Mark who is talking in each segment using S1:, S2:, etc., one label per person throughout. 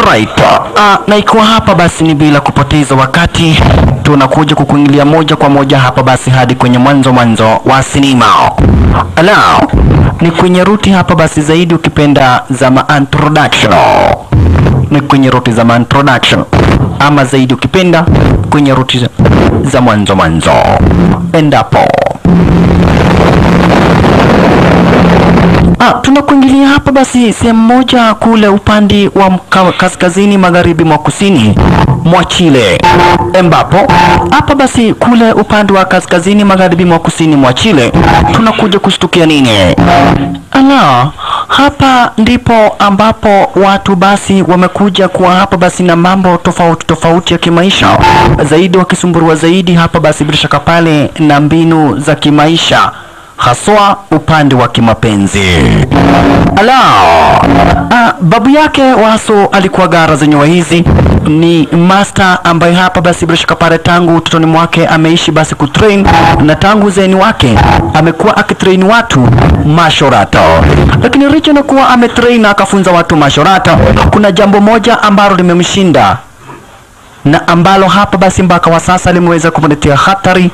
S1: Alright. Na ikiwa hapa basi ni bila kupoteza wakati, tunakuja kukuingilia moja kwa moja hapa basi hadi kwenye mwanzo wa sinema. Alao, ni kwenye ruti hapa basi zaidi ukipenda za introduction. Ni kwenye ruti za introduction. Ama zaidi ukipenda kwenye ruti za mwanzo. Endapo tunakuingilia hapa basi sehemu moja kule upande wa kaskazini magharibi mwa kusini mwa Chile. Ambapo hapa basi kule upande wa kaskazini magharibi mwa kusini mwa Chile tunakuja kushtukia nini? Hapa ndipo ambapo watu basi wamekuja kuwa hapa basi na mambo tofauti ya kimaisha zaidi, wakisumbuliwa zaidi hapa basi bila shaka pale na mbinu za kimaisha, haswa upande wa kimapenzi. Babu yake Waso alikuwa gara zenyewe hizi ni master ambaye hapa basi bila shaka pale tangu utotoni mwake ameishi basi kutrain, na tangu zeni wake amekuwa akitrain watu mashorata. Lakini licha na kuwa ametrain na akafunza watu mashorata, kuna jambo moja ambalo limemshinda na ambalo hapa basi mpaka wa sasa limeweza kumletea hatari,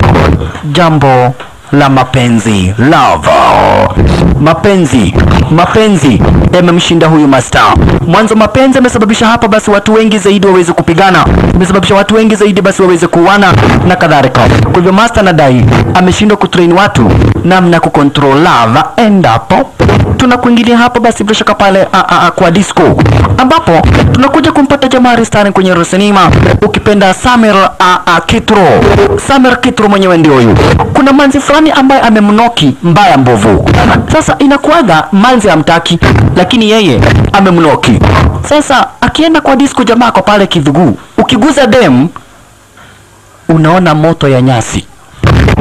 S1: jambo la mapenzi. Love. Mapenzi yamemshinda huyu master. Mwanzo mapenzi yamesababisha hapa basi watu wengi zaidi waweze kupigana, yamesababisha watu wengi zaidi basi waweze kuuana na kadhalika. Kwa hivyo master anadai ameshindwa kutrain watu namna kucontrol love. Endapo tunakuingilia hapa basi bila shaka pale kwa disco, ambapo tunakuja kumpata jamaa starring kwenye sinema ukipenda Samer Kitro mwenyewe ndio huyu. Kuna manzi fulani ambaye amemnoki mbaya mbovu. Sasa inakuaga manzi hamtaki, lakini yeye amemnoki. Sasa akienda kwa disco jamaa kwa pale kidhugu, ukiguza dem unaona moto ya nyasi.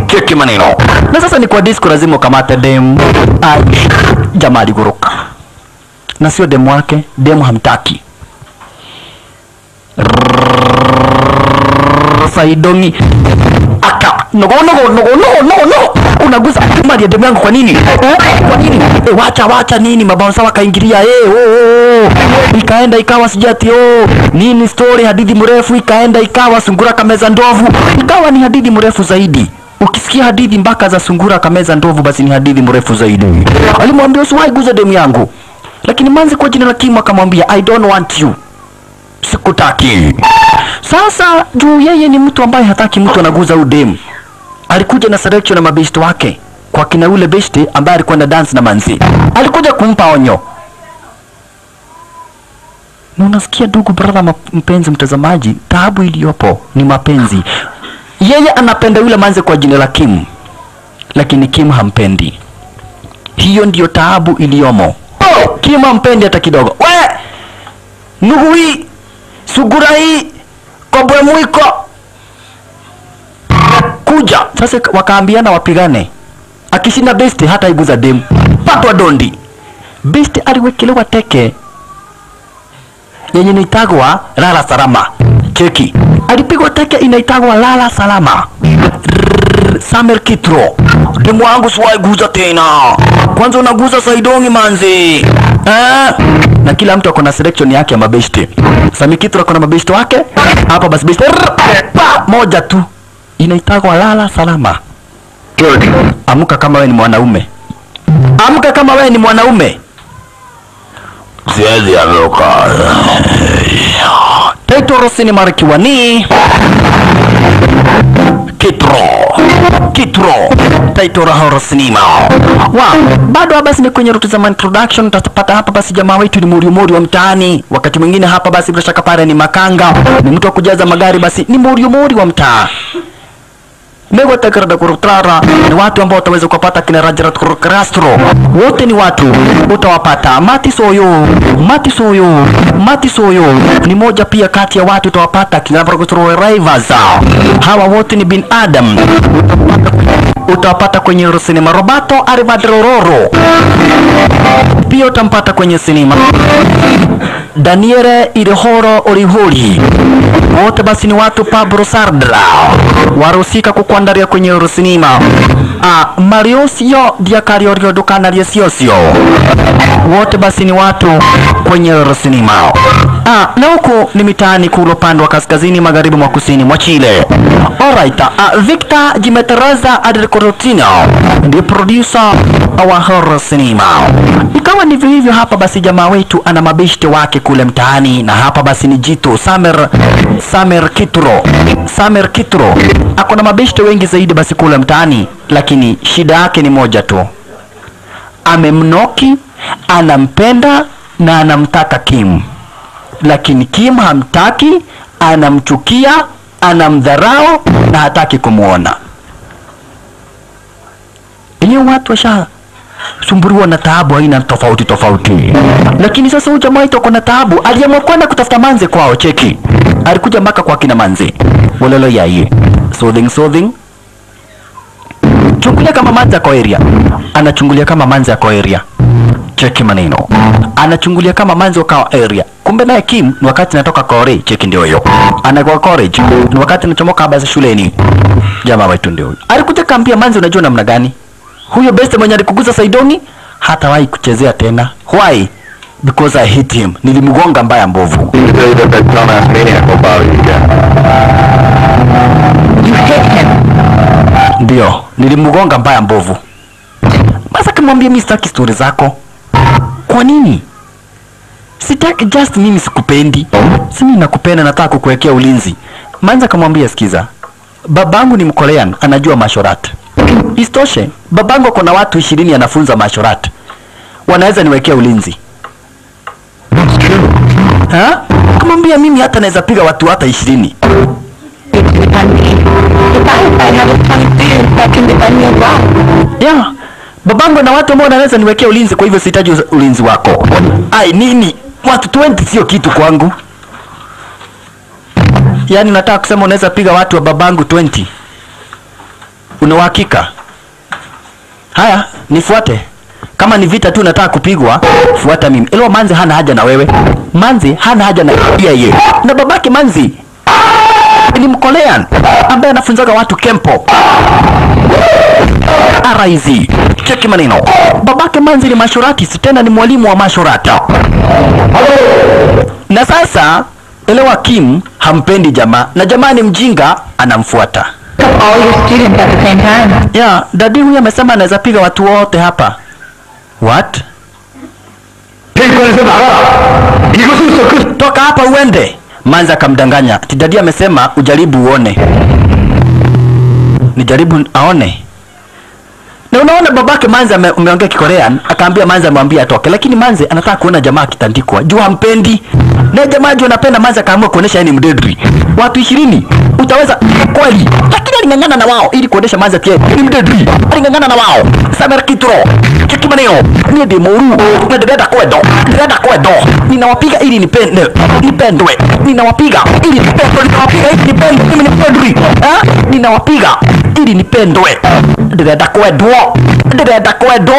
S1: Cheki maneno. Na sasa ni kwa disco lazima ukamate dem. Jamaa aliguruka. Na sio dem wake, dem hamtaki. Saidongi aka no unaguza mali ya demu yangu kwa nini? Kwa nini? Wacha nini mabounsa wakaingilia ikaenda ikawa sijati nini story, hadithi mrefu ikaenda ikawa sungura kameza ndovu, ikawa ni hadithi mrefu zaidi. Ukisikia hadithi mpaka za sungura kameza ndovu basi ni hadithi mrefu zaidi. Alimwambia usiwahi guza demu yangu, lakini manzi kwa jina la Kim akamwambia I don't want you, sikutaki. Sasa juu yeye ni mtu ambaye hataki mtu anaguza udem, alikuja na selection na mabesti wake kwa kina ule besti ambaye alikuwa na dance na manzi, alikuja kumpa onyo. Na unasikia ndugu brother mpenzi mtazamaji, taabu iliyopo ni mapenzi. Yeye anapenda yule manzi kwa jina la Kim, lakini Kim hampendi. Hiyo ndiyo taabu iliyomo. Kim hampendi hata kidogo. Nuhu hii, sugura hii, kobwe mwiko kuja. Sasa wakaambiana wapigane. Akishinda besti hata iguza demu, patwa dondi. Besti aliwekelewa teke yenye inaitagwa lala salama. Cheki, alipigwa teke inaitagwa lala salama. Samer Kitro, demu wangu siwahi guza tena, kwanza unaguza Saidongi manzi. Na kila mtu akona selection yake ya mabesti. Samer Kitro akona mabesti wake hapa basi besti moja tu inaitagwa lala salama. Amka kama wewe ni mwanaume, amka kama wewe ni mwanaume. Siwezi amka. Taito Rosini Marikiwa ni Kitro Taito Rosini bado basi ni kwenye ruti za introduction. Tutapata hapa basi jamaa wetu ni Muriumuri wa mtaani. Wakati mwingine hapa basi bila shaka pale ni makanga, ni mtu wa kujaza magari, basi ni Muriumuri wa mtaa. Mego takarada kurutara ni watu ambao utaweza kupata kina Rajarat Kurkrastro, wote ni watu utawapata. Mati Soyo ni moja pia kati ya watu utawapata kina Kurkrastro Rivers. Hawa wote ni bin Adam, utawapata kwenye sinema. Roberto Arivadrororo pia utampata kwenye sinema. Daniele Irihoro Orihori, wote basi ni watu Pablo Sardra warusika kukuandaria kwenye sinema. Mariosio Diakariorio Dukana Liesiosio, wote basi ni watu kwenye sinema. Na huku ni mitaani kule upande wa kaskazini magharibi mwa kusini mwa Chile. Alright, Victor Gimetereza Adricorotino ndiye producer wa horror cinema. Ikawa ndivyo hivyo hapa basi jamaa wetu ana mabeshte wake kule mtaani, na hapa basi ni Jito Samer Kituro. Ako na mabeshte wengi zaidi basi kule mtaani, lakini shida yake ni moja tu. Amemnoki, anampenda na anamtaka Kim. Lakini Kim hamtaki, anamchukia, anamdharau na hataki kumuona. Enyewe watu washa sumbuliwa na taabu aina tofauti. Lakini sasa huyu jamaa ito na taabu, aliamua kwenda kutafuta manze kwao. Cheki, alikuja mpaka kwa kina manze walolo yaye soothing. Chungulia kama manze ako area, anachungulia kama manze ako area. Cheki maneno, anachungulia kama manze kwa area. Kumbe naye Kim ni wakati natoka college. Cheki ndio hiyo, anakuwa college ni wakati nachomoka basi shuleni. Jamaa wetu ndio huyo alikuja kaambia manze, unajua namna gani huyo best mwenye alikuguza Saidoni hatawahi kuchezea tena. Why? Because I hate him. Nilimgonga mbaya mbovu. Ndio, nilimgonga mbaya mbovu. Basi kumwambia mimi sitaki story zako. Kwa nini? Sitaki, just mimi sikupendi. Simi nakupenda, nataka kukuwekea ulinzi. Manza kamwambia sikiza, babangu ni Mkorean, anajua mashorat. Istoshe, babangu kuna watu 20 anafunza mashorat. Wanaweza niwekea ulinzi. Ha? Kumwambia mimi hata naweza piga watu hata 20. Yeah. Babangu na watu ambao wanaweza niwekea ulinzi, kwa hivyo sihitaji ulinzi wako. Ai nini? Watu 20 sio kitu kwangu. Yaani nataka kusema unaweza piga watu wa babangu 20. Una uhakika? Haya, nifuate. Kama ni vita tu nataka kupigwa, fuata mimi. Ilo manzi hana haja na wewe. Manzi hana haja na yeye. Na babake manzi ni Mkorean ambaye anafunzaga watu kempo. Araizi. Cheki maneno. Babake manzi ni mashorati, tena ni mwalimu wa mashorati. Na sasa elewa, Kim hampendi jamaa na jamaa ni mjinga, anamfuata.
S2: All your students at the same time.
S1: Yeah, dadi huyu amesema anaweza piga watu wote hapa. What? Toka hapa uende. Manza akamdanganya. Dadi amesema ujaribu uone. Nijaribu aone. Na unaona babake Manza umeongea Kikorean, akaambia Manza amwambie atoke, lakini Manza anataka kuona jamaa kitandikwa. Jua hampendi. Na jamaa jua anapenda, Manza kaamua kuonesha yeye ni mdedri. Watu 20 utaweza kweli, lakini alingangana na wao ili kuonesha Manza pia ni mdedri. Alingangana na wao. Samer Kitro. Cheki maneno. Ni demoru. Na dada kwedo. Ninawapiga ili nipendwe. Ninawapiga ili nipendwe. Mimi ni mdedri. Ninawapiga ili nipendwe. Dada kwedo.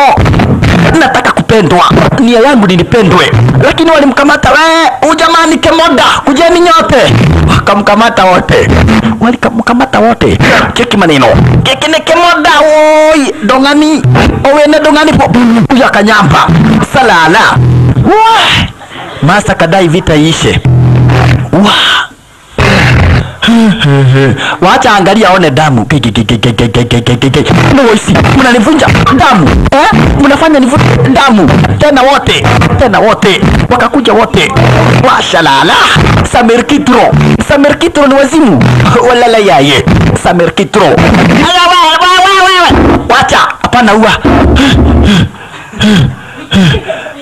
S1: Nataka kupendwa. Nia yangu ni nipendwe. Lakini walimkamata ujamani kemoda. Kujeni nyote. Wakamkamata wote. Cheki maneno. Kekine kemoda oi. Dongani. Owene dongani po. Uya kanyamba. Salala. Masa kadai vita ishe. Wacha angalia aone damu. Noisi, mnanivunja damu. Mnafanya nivunja damu. Tena wote. Wakakuja wote. Washalala. Samer Kitro ni wazimu. Walala yaye. Samer Kitro. Wacha, hapana uwa.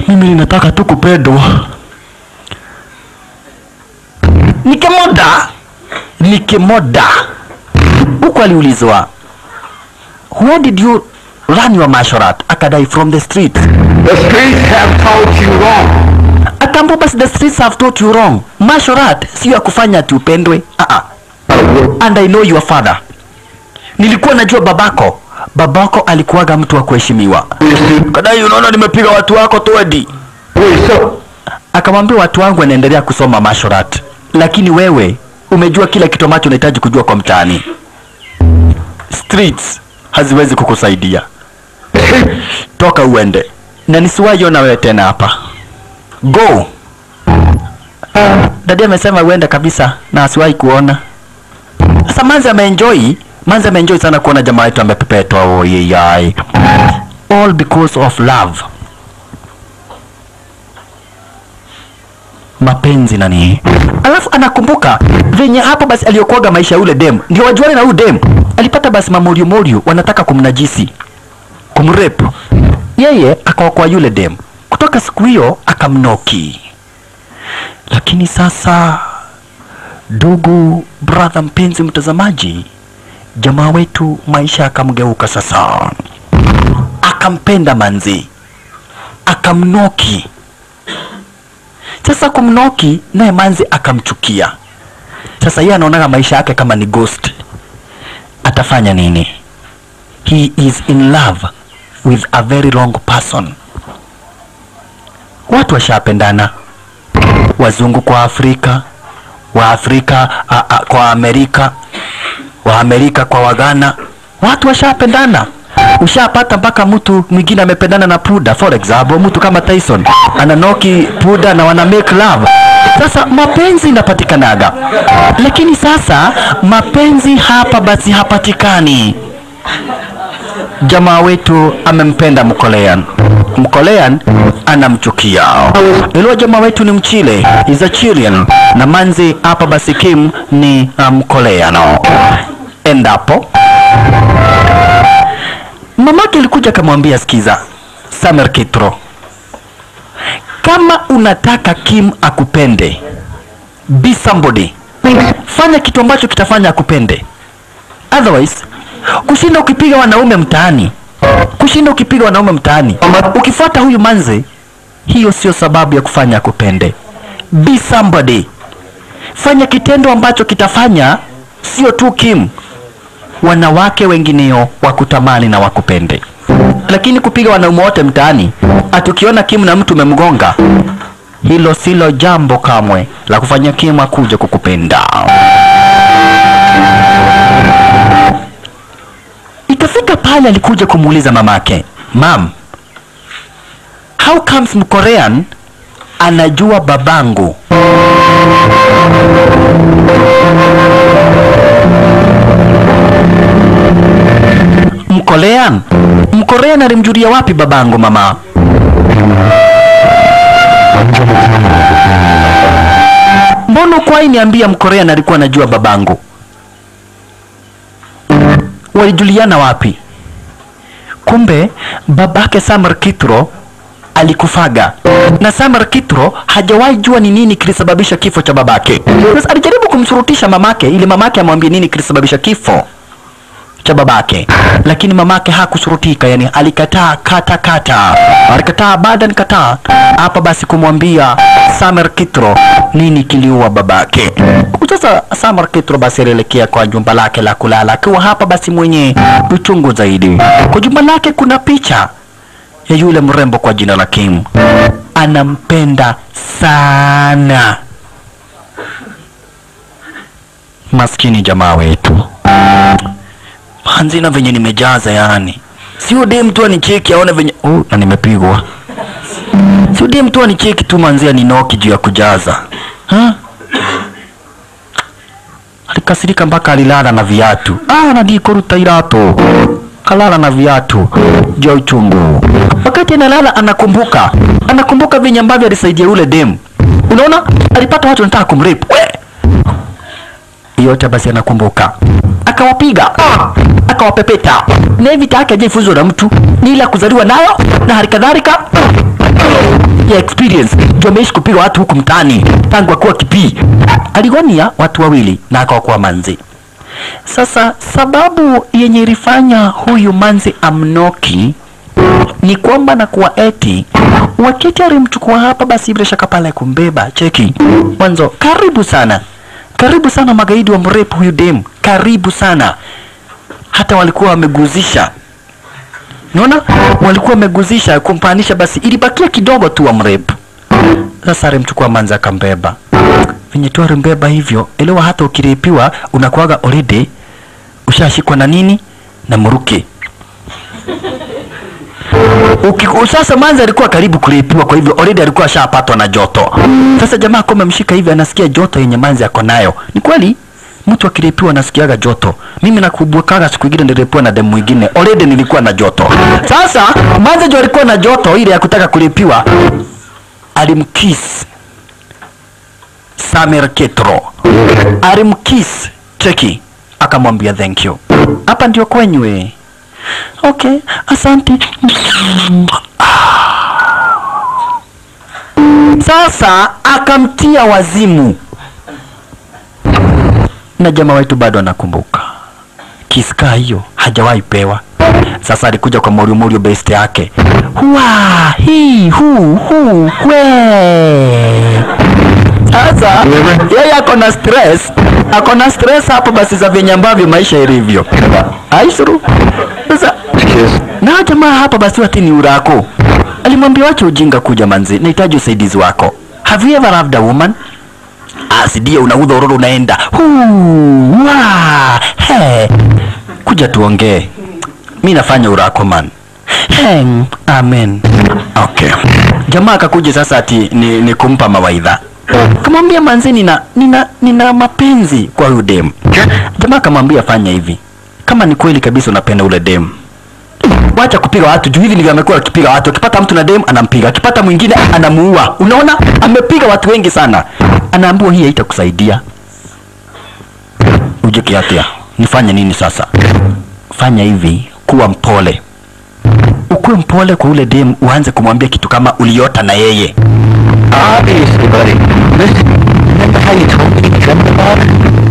S1: Mimi ninataka tu kupendwa. Nikemoda. Huko aliulizwa, where did you run your mashorat? Akadai from the street.
S3: The streets have taught you wrong.
S1: Akambo basi the streets have taught you wrong. Mashorat sio ya kufanya tu upendwe. And I know your father. Nilikuwa najua babako alikuwaga mtu wa kuheshimiwa. Kadai unaona nimepiga watu wako Twedi. Akamwambia watu wangu wanaendelea kusoma mashorat, lakini wewe umejua kila kitu ambacho unahitaji kujua kwa mtaani. Streets haziwezi kukusaidia. Toka uende. Na nisiwahi ona wewe tena hapa. Go. Dadi amesema uende kabisa na asiwahi kuona. Sasa Manzi ameenjoy sana kuona jamaa wetu amepepetwa. Oh yeye. All because of love. Mapenzi nani? Alafu anakumbuka venye hapo basi aliyokuaga maisha ya ule dem. Ndio wajuane na ule dem. Alipata basi mamorio wanataka kumnajisi. Kumrep. Yeye akawa kwa yule dem. Kutoka siku hiyo akamnoki. Lakini sasa ndugu brother mpenzi mtazamaji, jamaa wetu maisha akamgeuka sasa. Akampenda Manzi. Akamnoki. Sasa kumnoki naye Manzi akamchukia. Sasa yeye anaona maisha yake kama ni ghost. Atafanya nini? He is in love with a very wrong person. Watu washapendana. Wazungu kwa Afrika, wa Afrika kwa Amerika, wa Amerika kwa Wagana. Watu washapendana. Ushapata mpaka mtu mwingine amependana na Puda. For example, mtu kama Tyson ananoki Puda na wana make love. Sasa mapenzi inapatikanaga. Lakini sasa mapenzi hapa basi hapatikani. Jamaa wetu amempenda Mkolean. Mkolean anamchukia. Ilo jamaa wetu ni Mchile, is a Chilean. Na Manzi hapa basi Kim ni Mkolean. Endapo mamake alikuja akamwambia, sikiza Samer Kitro, kama unataka Kim akupende, be somebody. Fanya kitu ambacho kitafanya akupende. Otherwise, kushinda ukipiga wanaume mtaani, ukifuata huyu Manzi, hiyo sio sababu ya kufanya akupende. Be somebody. Fanya kitendo ambacho kitafanya sio tu Kim, wanawake wengineo wakutamani na wakupende. Lakini kupiga wanaume wote mtaani, atukiona Kim na mtu umemgonga, hilo silo jambo kamwe la kufanya Kim akuje kukupenda. Ikafika pale alikuja kumuuliza mamake, "Mom, how comes Mkorean anajua babangu?" Mkorean alimjulia wapi babangu mama? Mbona kwa niambia Mkorean alikuwa anajua babangu? Walijuliana wapi? Kumbe babake Samer Kitro alikufaga. Na Samer Kitro hajawahi jua ni nini kilisababisha kifo cha babake. Sasa alijaribu kumsurutisha mamake ili mamake amwambie nini kilisababisha kifo cha babake. Lakini mamake hakusurutika, yani alikataa kata. Alikataa baada nikataa. Hapa basi kumwambia Samer Kitro nini kiliua babake. Sasa Samer Kitro basi alielekea kwa jumba lake la kulala. Akiwa hapa basi mwenye uchungu zaidi. Kwa jumba lake kuna picha ya yule mrembo kwa jina la Kim. Anampenda sana. Maskini jamaa wetu. Manzi na venye nimejaza yani. Sio dem tu anicheki aone venye na nimepigwa. Sio dem tu anicheki tu Manzi aninoki juu ya kujaza. Alikasirika mpaka alilala na viatu. Na dikoruta irato. Kalala na viatu. Juu uchungu. Wakati analala anakumbuka venye ambavyo alisaidia ule dem. Unaona? Alipata watu wanataka kumrape. Yote basi anakumbuka. Akawapiga, akawapepeta. Na hivi take hajafunzwa na mtu, ni ila kuzaliwa nayo na halikadhalika ya experience. Ndio ameishi kupiga watu huku mtaani tangu akuwa kipii. Aligonia watu wawili na akawakuwa Manzi. Sasa sababu yenye ilifanya huyu Manzi amnoki ni kwamba na kuwa eti wakati alimchukua hapa basi bila shaka pale kumbeba. Cheki mwanzo, karibu sana magaidi wa mrepu huyu dem. Karibu sana. Hata walikuwa wameguzisha. Unaona? Walikuwa wameguzisha kumpanisha basi ilibakia kidogo tu wa mrepu. Sasa alimchukua Manzi akambeba. Venye tu alimbeba hivyo, elewa hata ukirepiwa unakuaga already ushashikwa na nini? Na muruke. Sasa manzi alikuwa karibu kulipiwa, kwa hivyo already alikuwa ashapatwa na joto. Sasa jamaa kama mshika hivi anasikia joto yenye manzi yako nayo. Ni kweli mtu akilipiwa anasikiaga joto. Mimi nakubukaga siku nyingine nilipiwa na demu mwingine, already nilikuwa na joto. Sasa manzi jo alikuwa na joto ile ya kutaka kulipiwa, alimkiss Samer Ketro, alimkiss cheki, akamwambia thank you, hapa ndio kwenye. Okay, asante. Sasa akamtia wazimu, na jamaa wetu bado anakumbuka kiska hiyo, hajawahi pewa. Sasa alikuja kwa Morio best yake, wa hii we. Sasa yeye ako na stress hapo basi za venye ambavyo maisha ilivyo. Aisuru. Sasa na jamaa hapa basi wati ni urako. Alimwambia wacha ujinga kuja manzi, nahitaji usaidizi wako. Have you ever loved a woman? Asidia unaudha uroro unaenda. Hey. Kuja tuongee. Mimi nafanya urako man. Hey, amen. Okay. Jamaa akakuja sasa ati ni kumpa mawaidha. Kamwambia manzi nina mapenzi kwa huyu dem. Jamaa kamwambia fanya hivi. Kama ni kweli kabisa unapenda ule dem, wacha kupiga watu juu hivi ndivyo amekuwa akipiga watu. Akipata mtu na dem anampiga, akipata mwingine anamuua. Unaona? Amepiga watu wengi sana. Anaambiwa hii haitakusaidia. Uje kiatia. Nifanye nini sasa? Fanya hivi, kuwa mpole. Ukuwe mpole kwa ule dem, uanze kumwambia kitu kama uliota na yeye.
S3: Obviously, buddy. Listen, remember how you told me you dreamt about her?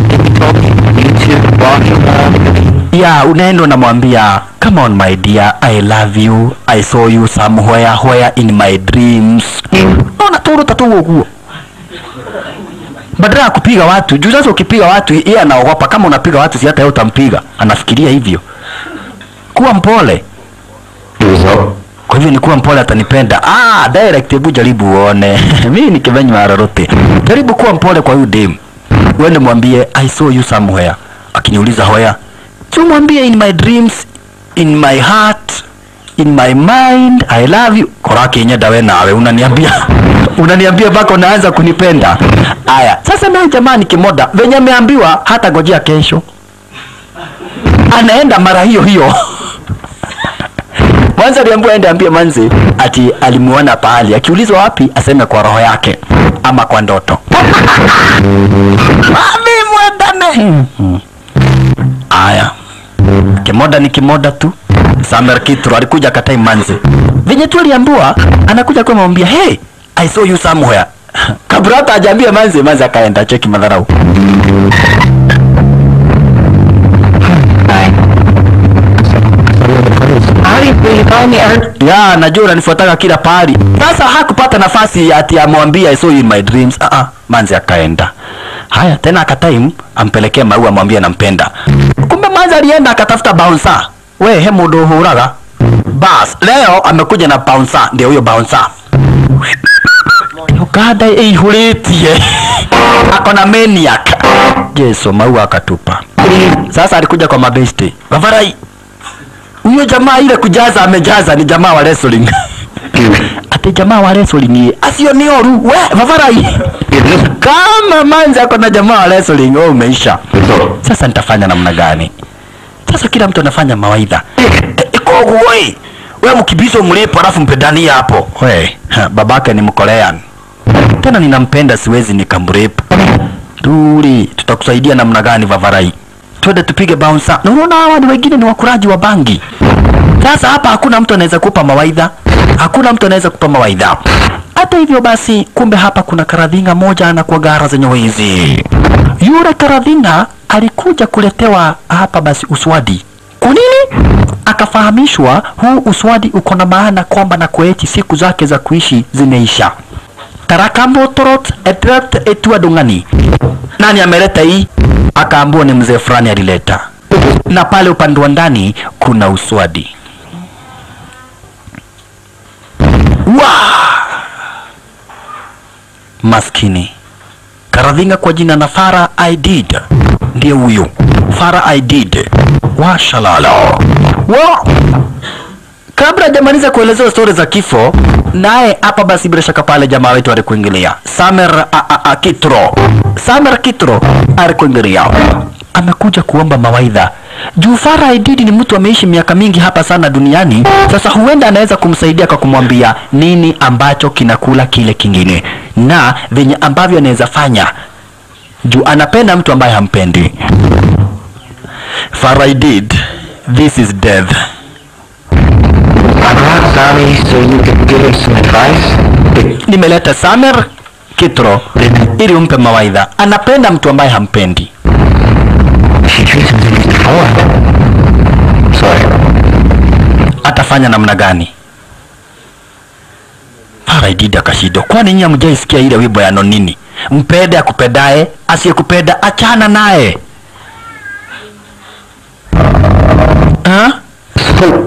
S3: Then you told me you two walking around.
S1: Yeah, unaenda unamwambia, come on my dear, I love you. I saw you somewhere in my dreams. Unaona toro tatuo huo. Badala ya kupiga watu, juu sasa ukipiga watu yeye anaogopa. Kama unapiga watu si hata yeye utampiga. Anafikiria hivyo. Kuwa mpole. Kwa hivyo ni kuwa mpole atanipenda. Direct hebu jaribu uone. Mimi ni kivenye marorote. Jaribu kuwa mpole kwa huyu dem. Uende mwambie I saw you somewhere. Akiniuliza hoya, mwambie in my dreams, in my heart, in my mind, I love you. Koraki yenye dawe nawe unaniambia bako unaanza kunipenda. Aya, sasa na jamani kimoda venye ameambiwa hata gojea kesho. Anaenda mara hiyo. Mwanzo aliambiwa aende ambie manzi ati alimuona pahali. Akiulizwa wapi aseme kwa roho yake ama kwa ndoto. Mami mwendane. Aya. Kimoda ni kimoda tu. Samer Kitro alikuja katai manzi. Venye tu aliambiwa anakuja kwa mwambia, hey, I saw you somewhere. Kabla hata hajaambia manzi akaenda cheki madharau. Ya, najua unanifuataka kila pahali. Sasa hakupata nafasi ati amwambia I saw you in my dreams. Manzi akaenda. Haya, tena akatime ampelekea maua amwambia nampenda. Kumbe manzi alienda akatafuta bouncer. We hemu ndo huraga. Bas, leo amekuja na bouncer, ndio huyo bouncer. Ukada huletie. Akona maniac. Yeso maua akatupa. Sasa alikuja kwa mabeste. Wavarai. Huyo jamaa ile kujaza amejaza ni jamaa wa wrestling. Ate jamaa wa wrestling asio ni oru. We Wavarai. Kama manzi ako na jamaa wa wrestling umeisha. Sasa nitafanya namna gani? Sasa kila mtu anafanya mawaidha. Wewe mkibizo mlipo alafu mpendania hapo. We, babake ni Mkorean. Tena ninampenda siwezi nikamrepo. Duri, tutakusaidia namna gani Wavarai? Twende tupige bouncer. Na unaona hawa ni wengine ni wakuraji wa bangi. Sasa hapa hakuna mtu anaweza kupa mawaidha. Hata hivyo basi kumbe hapa kuna karadhinga moja na kwa gara zenye hizi. Yule karadhinga alikuja kuletewa hapa basi uswadi. Kwa nini? Akafahamishwa huu uswadi uko na maana kwamba na kueti siku zake za kuishi zimeisha. Tarakambo torot etrat etua dungani. Nani ameleta hii? Akaambiwa ni mzee fulani alileta. Na pale upande wa ndani kuna uswadi. Maskini. Karadhinga kwa jina na Farah Aidid. Ndiye huyo. Farah Aidid. Washalala. Kabla hajamaliza kuelezea story za kifo, naye hapa basi bila shaka pale jamaa wetu alikuingilia. Samer Kitro. Samer Kitro alikuingilia. Amekuja kuomba mawaidha. Juu Farah Aidid ni mtu ameishi miaka mingi hapa sana duniani. Sasa huenda anaweza kumsaidia kwa kumwambia nini ambacho kinakula kile kingine na venye ambavyo anaweza fanya. Juu anapenda mtu ambaye hampendi. Farah Aidid, this is death.
S3: I brought Sami so you can give him some advice.
S1: Nimeleta Samer Kitro ili umpe mawaidha. Anapenda mtu ambaye hampendi.
S3: She treats him to his before. Sorry.
S1: Atafanya namna gani? Farah Aidid akashindwa. Kwani nyinyi hamjaisikia ile wimbo ya Nonini? Mpende akupendaye, asiyekupenda achana naye.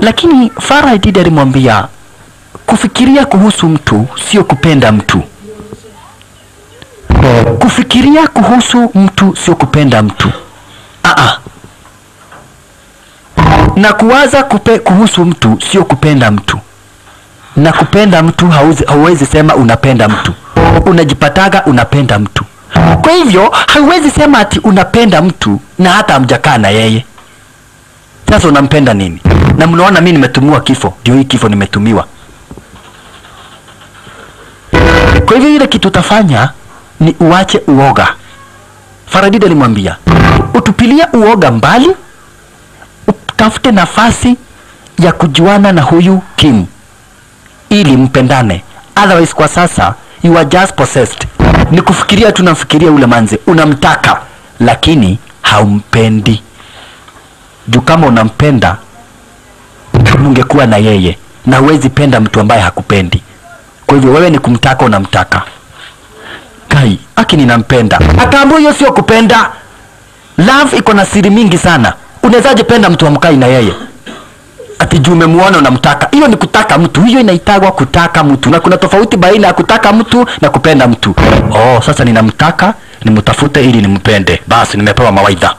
S1: Lakini Farah Aidid alimwambia kufikiria kuhusu mtu sio kupenda mtu. Kufikiria kuhusu mtu sio kupenda mtu. Na kuwaza kuhusu mtu sio kupenda mtu. Na kupenda mtu hauwezi sema unapenda mtu. Unajipataga unapenda mtu. Kwa hivyo hauwezi sema ati unapenda mtu na hata hamjakaa na yeye. Sasa unampenda nini? Na mnaona mimi nimetumiwa kifo. Ndio hii kifo nimetumiwa. Kwa hivyo ile kitu utafanya ni uache uoga. Farah Aidid alimwambia utupilia uoga mbali, utafute nafasi ya kujuana na huyu Kim ili mpendane. Otherwise kwa sasa you are just possessed. Ni kufikiria tunamfikiria ule manze, unamtaka lakini haumpendi. Juu kama unampenda ungekuwa na yeye, na huwezi penda mtu ambaye hakupendi. Kwa hivyo wewe ni kumtaka, unamtaka. Kai, aki ninampenda. Akaambia hiyo sio kupenda. Love iko na siri mingi sana. Unawezaje penda mtu amkai na yeye? Ati juu umemuona unamtaka. Hiyo ni kutaka mtu. Hiyo inaitagwa kutaka mtu. Na kuna tofauti baina ya kutaka mtu na kupenda mtu. Oh, sasa ninamtaka, nimtafute ili nimpende. Basi nimepewa mawaidha.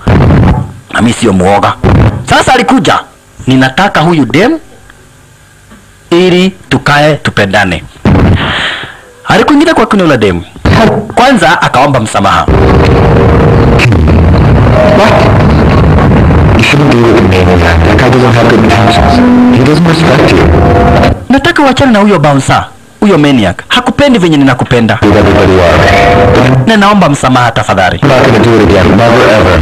S1: Na mimi sio muoga. Sasa alikuja, ninataka huyu dem ili tukae tupendane. Alikuingia kwa kuna dem. Kwanza akaomba msamaha.
S3: What? You shouldn't do it with me like that. That guy doesn't have good intentions. He doesn't respect you.
S1: Nataka uachane na huyo bouncer, huyo maniac. Hakupendi venye ninakupenda.
S3: With everybody you are.
S1: Na naomba msamaha tafadhali.
S3: I'm not gonna do it again. Never ever.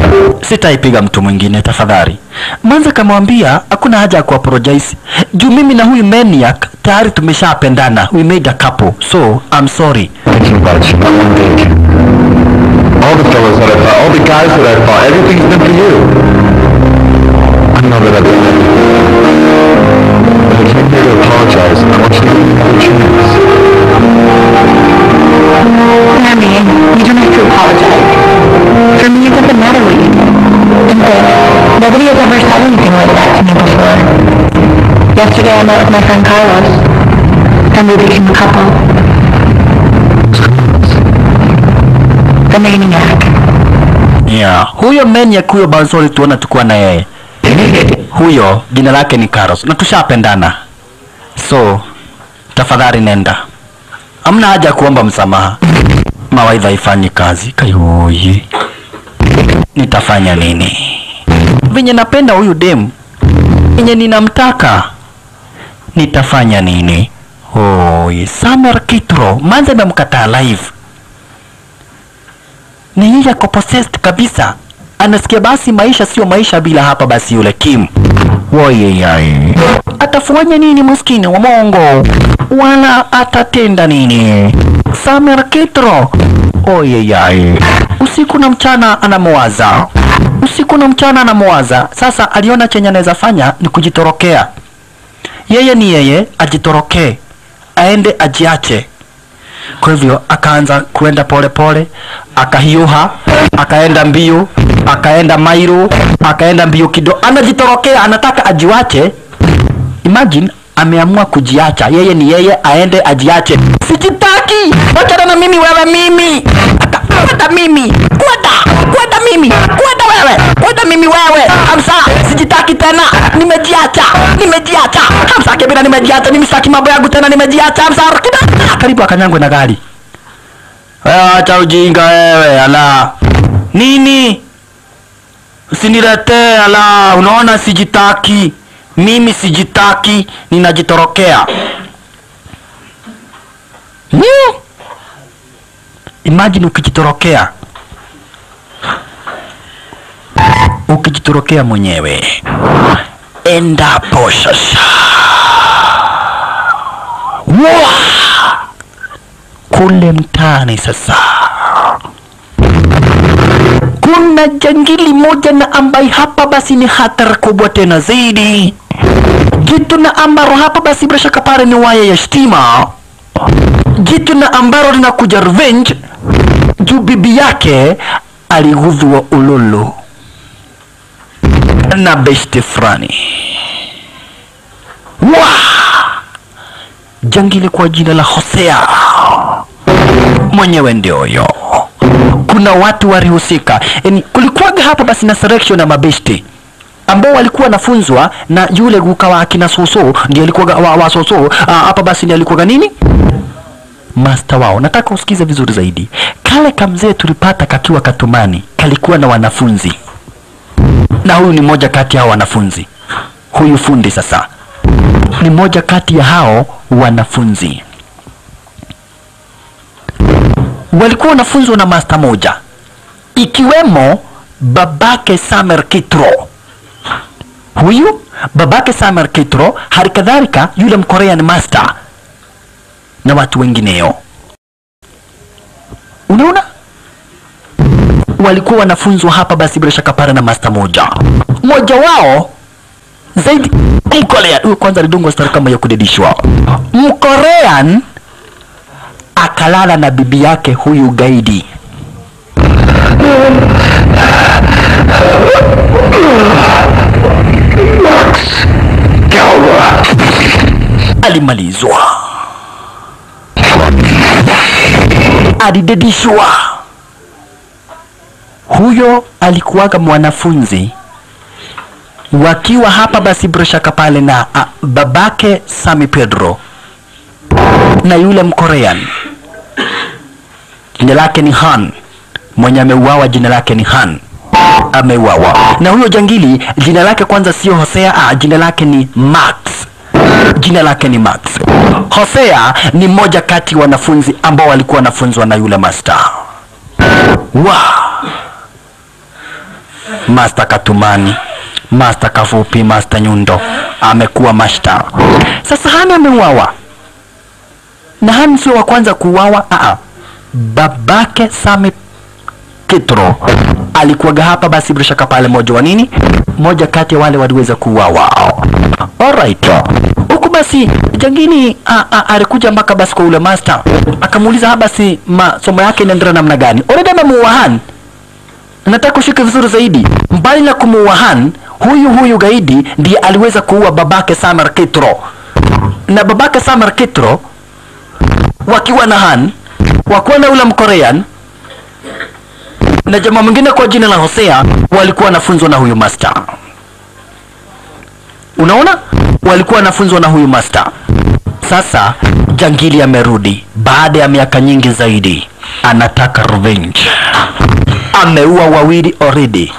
S1: Sitaipiga mtu mwingine tafadhali. Manza kamwambia hakuna haja ya kuapologize. Juu mimi na huyu maniac tayari tumeshapendana. We made a couple. So, I'm sorry.
S3: Thinking about you, not one bit. All the fellas that I fought, all the guys that I fought, everything's been for you. I know that I've done it. But I came here to apologize. I want you to give me another chance.
S2: Sammy, you don't have to apologize. For me, it doesn't matter what you do. And nobody has ever said anything like that to me before. Yesterday I met with my friend Carlos, and we became a couple. The maniac.
S1: Yeah. Huyo maniac, huyo bouncer tuona tukua na yeye. Huyo jina lake ni Carlos. Na tushapendana. So, tafadhali nenda. Hamna haja kuomba msamaha. Mawaidha ifanyi kazi. Kayoyi. Nitafanya nini? Venye napenda huyu dem, venye ninamtaka, nitafanya nini? Samer Kitro, manze memkataa live. Ni yeye ako possessed kabisa. Anasikia basi maisha sio maisha bila hapa basi yule Kim. Woyeyai. Atafanya nini maskini wa Mungu? Wala atatenda nini? Samer Kitro. Oyeyai. Usiku na mchana anamuwaza. Usiku na mchana anamuwaza. Sasa aliona chenye anaweza fanya ni kujitorokea. Yeye ni yeye, ajitorokee. Aende ajiache. Kwa hivyo akaanza kuenda pole pole, akahiuha, akaenda mbio, akaenda mairo, akaenda mbio kidogo. Anajitorokea, anataka ajiwache. Imagine ameamua kujiacha. Yeye ni yeye, aende ajiache. Sijitaki. Wachana na mimi wewe mimi. Kwenda mimi. Kwenda mimi. Kwenda wewe. Kwenda mimi wewe. Hamsa, sijitaki tena. Nimejiacha. Hamsa Kibira nimejiacha, mimi sitaki mambo yangu tena, nimejiacha. Msara karibu akanyangwe na gari. Acha ujinga wewe, ala. Nini? Usiniletee ala, unaona sijitaki. Mimi sijitaki, ninajitorokea. Imagine ukijitorokea. Ukijitorokea mwenyewe. Endapo sasa. Kule mtaani sasa. Kuna jangili moja na ambaye hapa basi ni hatari kubwa tena zaidi. Jitu na ambaro hapa basi bila shaka pale ni waya ya stima. Jitu na ambaro linakuja revenge juu bibi yake aligudhwa ululu na besti frani. Jangili kwa jina la Hosea mwenyewe ndio yo. Kuna watu walihusika. Kulikuwaga hapa basi na selection na mabesti ambao walikuwa wanafunzwa na yule guka wa akina Soso, ndiye alikuwa wa Soso. Hapa basi ndiye alikuwa nini? Master wao. Nataka usikize vizuri zaidi. Kale kamzee tulipata kakiwa Katumani kalikuwa na wanafunzi. Na huyu ni moja kati ya hao wanafunzi. Huyu fundi sasa ni moja kati ya hao wanafunzi. Walikuwa wanafunzwa na master moja, ikiwemo babake Samer Kitro. Huyu babake Samer Kitro, halikadhalika yule Mkorean master na watu wengineo. Unaona? Walikuwa wanafunzwa hapa basi bila shaka para na master moja. Mmoja wao zaidi Mkorean, huyu kwanza alidungwa stari kama ya kudedishwa. Mkorean akalala na bibi yake huyu gaidi. Alimalizwa. Alidedishwa. Huyo alikuwaga mwanafunzi wakiwa hapa basi Brashaka pale na babake Sami Pedro na yule Mkorean. Jina lake ni Han. Mwenye ameuawa jina lake ni Han. Ameuawa. Na huyo jangili jina lake kwanza sio Hosea, jina lake ni Max. Jina lake ni Max. Hosea ni mmoja kati wanafunzi ambao walikuwa wanafunzwa na yule master. Master Katumani, Master Kafupi, Master Nyundo amekuwa master. Sasa Han ameuawa. Na Han sio wa kwanza kuuawa. Babake Sami Kitro alikuwaga hapa basi bila shaka pale moja wa nini? Moja kati ya wale waliweza kuuawa. Alright. Huku basi jangini alikuja mpaka basi kwa ule master. Akamuuliza basi masomo yake inaendelea namna gani? Already amemuua Han. Nataka ushike vizuri zaidi. Mbali na kumuua Han, huyu gaidi ndiye aliweza kuua babake Samer Kitro. Na babake Samer Kitro wakiwa na Han, wakiwa na ule Mkorean na jamaa mwingine kwa jina la Hosea, walikuwa wanafunzwa na huyu master. Unaona? Walikuwa wanafunzwa na huyu master. Sasa jangili amerudi baada ya miaka nyingi zaidi. Anataka revenge. Ameua wawili already.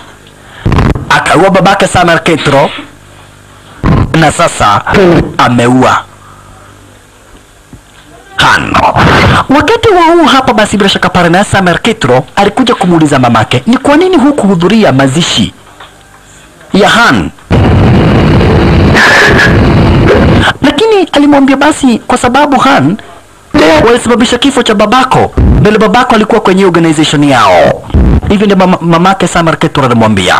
S1: Akaua babake Samer Kitro na sasa ameua Han. Wakati wa huu hapa basi bila shaka pale na Samer Kitro alikuja kumuuliza mamake, ni kwa nini hukuhudhuria mazishi ya Han? Lakini alimwambia basi kwa sababu Han walisababisha kifo cha babako. Mbele babako alikuwa kwenye organization yao. Hivi ndio mamake Samer Kitro alimwambia.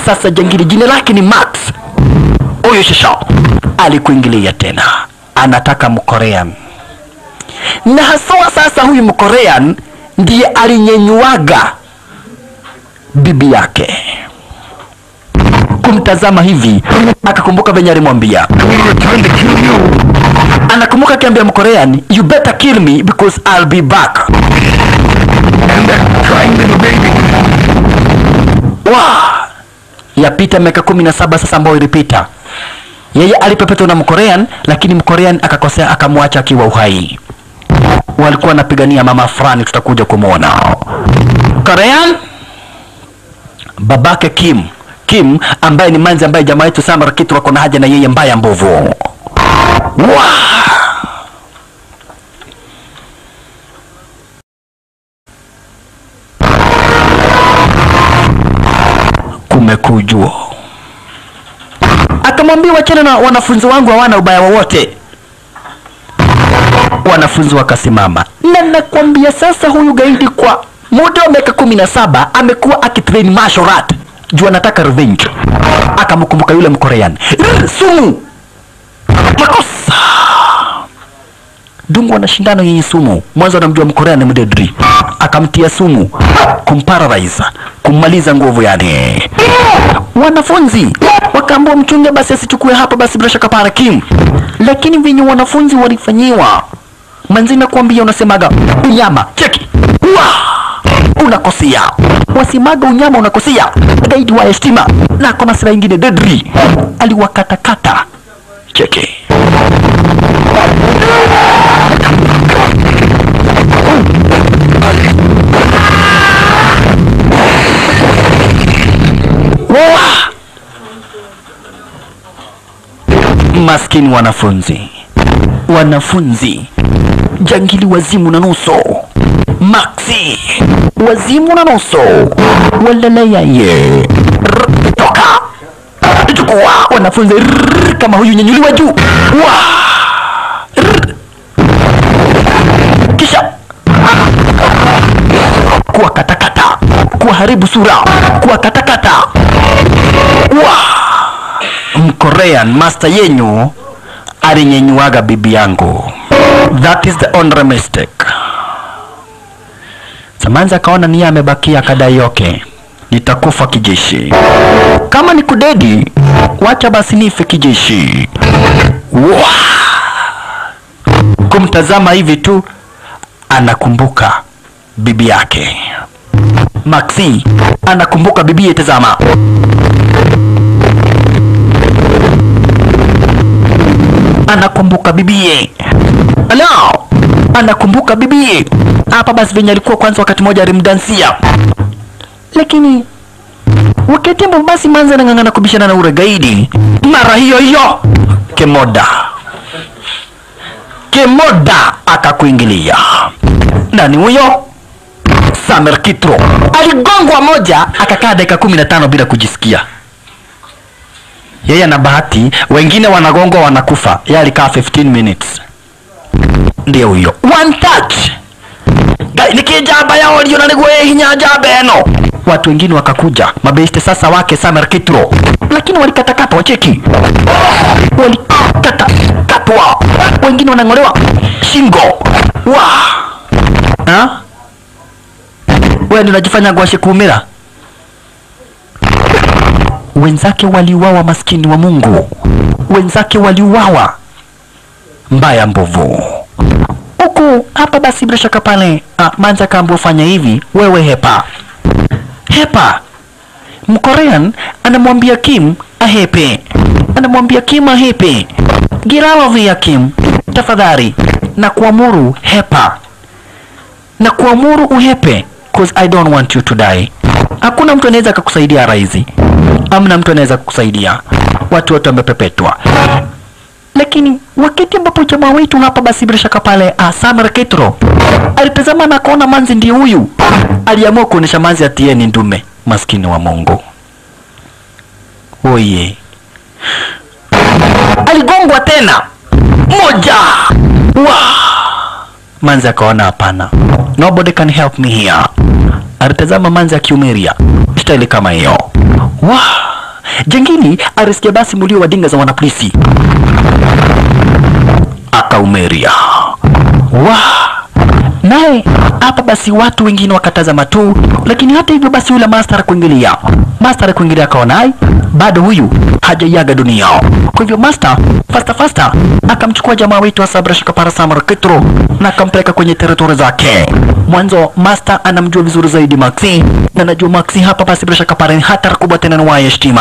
S1: Sasa jangili jina lake ni Max. Huyo shisha alikuingilia tena. Anataka Mkorean. Na haswa sasa huyu Mkorean ndiye alinyenyuaga bibi yake. Kumtazama hivi akakumbuka venye alimwambia. Anakumbuka akiambia Mkorean, you better kill me because I'll be back. Yapita miaka 17 sasa ambayo ilipita. Yeye alipepetwa na Mkorean, lakini Mkorean akakosea akamwacha akiwa uhai. Walikuwa wanapigania mama fulani, tutakuja kumuona. Korean babake Kim ambaye ni manzi ambaye jamaa yetu Samar kitu wako na haja na yeye mbaya mbovu. Kumekujua. Akamwambia wachana na wanafunzi wangu, hawana ubaya wowote. Wanafunzi wakasimama. Na nakwambia sasa huyu gaidi kwa muda wa miaka 17 amekuwa akitrain martial art. Juu anataka revenge. Akamkumbuka yule Mkorean. Sumu. Makosa. Dungu wanashindana yenye sumu. Mwanzo anamjua Mkorean ni mdedri. Akamtia sumu. Kumparalyze. Kummaliza nguvu yani. Wanafunzi wakaambiwa mchunge basi asichukue hapa basi bila shaka para Kim. Lakini venye wanafunzi walifanyiwa. Manzi nakwambia unasemaga unyama. Cheki. Unakosea. Wasimaga unyama unakosea. Gaidi wa heshima. Na kuna sila ingine dedri. Aliwakatakata. Cheki. Maskini wanafunzi jangili wazimu na nuso, Maxi wazimu na nuso, walalaya ye toka chukua wanafunzi kama huyu nyanyuliwa juu kisha kuwa katakata, kuwa haribu sura, kuwa katakata. Mkorean master yenyu alinyenyuaga bibi yangu. That is the only mistake. Samanza kaona niye amebakia kadai yoke. Nitakufa kijeshi. Kama ni kudedi, wacha basi nife kijeshi. Kumtazama hivi tu anakumbuka bibi yake. Maxi anakumbuka bibi, tazama. Anakumbuka bibie. Hello. Anakumbuka bibie. Hapa basi venye alikuwa kwanza wakati moja alimdansia. Lakini wakati ambapo basi manza anang'ang'ana kubishana na ule gaidi, mara hiyo hiyo Kemoda akakuingilia. Nani huyo? Samer Kitro. Aligongwa moja akakaa dakika 15 bila kujisikia. Yeye na bahati, wengine wanagongwa wanakufa. Yeye alikaa 15 minutes. Ndio huyo. One touch. Nikijaba yao ndio nanigwe hinya jaba eno. Watu wengine wakakuja. Mabeste sasa wake Samer Kitro. Lakini walikatakata wacheki. Walikatwa. Wengine wanangolewa shingo. Wewe ndio unajifanya gwashe kuumira. Wenzake waliuawa, maskini wa Mungu. Wenzake waliuawa. Mbaya mbovu. Huku hapa basi bila shaka pale Manza kaambiwa fanya hivi, wewe hepa. Mkorean anamwambia Kim ahepe. Get out of here Kim. Tafadhali. Na kuamuru hepa. Na kuamuru uhepe. Cause I don't want you to die. Hakuna mtu anaweza kukusaidia raizi. Hamna mtu anaweza kukusaidia. Watu wote wamepepetwa. Lakini wakati ambapo jamaa wetu hapa basi bila shaka pale Samer Kitro alitazama na kuona manzi ndiye huyu. Aliamua kuonesha manzi ati ni ndume, maskini wa Mungu. Oye. Aligongwa tena. Moja. Manzi akaona hapana. Nobody can help me here. Alitazama manzi akiumiria. Style kama hiyo. Jengini alisikia basi mulio wa dinga za wanapolisi. Akaumeria. Naye hapa basi watu wengine wakatazama tu, lakini hata hivyo basi yule master kuingilia. Master kuingilia akaona bado huyu hajaiaga dunia. Kwa hivyo master fasta akamchukua jamaa wetu wa Sabra Shakapara Samar Kitro na akampeleka kwenye territory zake. Mwanzo master anamjua vizuri zaidi Maxi, na najua Maxi hapa basi bila Shakapara ni hatari kubwa tena na heshima.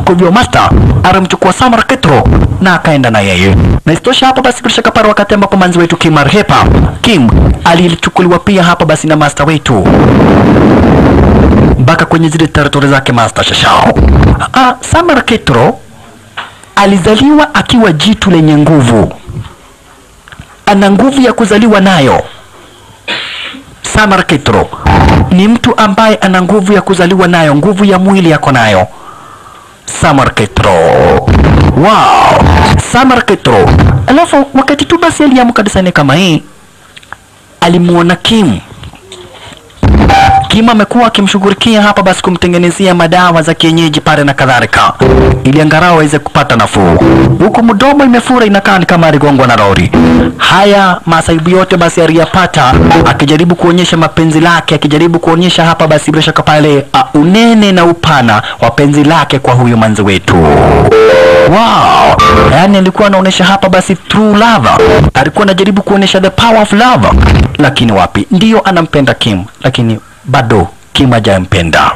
S1: Kwa hivyo master alimchukua Samar Kitro na akaenda na yeye. Na istosha hapa basi bila Shakapara wakati ambapo manzi wetu Kim Arhepa, Kim alichukuliwa pia hapa basi na master wetu mpaka kwenye zile territory zake master Shashao. Samar Kitro alizaliwa akiwa jitu lenye nguvu. Ana nguvu ya kuzaliwa nayo. Samar Kitro ni mtu ambaye ana nguvu ya kuzaliwa nayo, nguvu ya mwili yako nayo. Samar Kitro. Wow. Samar Kitro. Alafu wakati tu basi aliamka disani kama hii, alimuona Kim. Kim amekuwa akimshughulikia hapa basi kumtengenezea madawa za kienyeji pale na kadhalika, ili angalau aweze kupata nafuu. Huko mdomo imefura, inakaa ni kama aligongwa na lori. Haya masaibu yote basi aliyapata akijaribu kuonyesha mapenzi lake, akijaribu kuonyesha hapa basi bila shaka pale unene na upana wa penzi lake kwa huyu manzi wetu. Wow. Yani alikuwa anaonyesha hapa basi true love. Alikuwa anajaribu kuonyesha the power of love. Lakini wapi? Ndio anampenda Kim, lakini bado Kim hajampenda.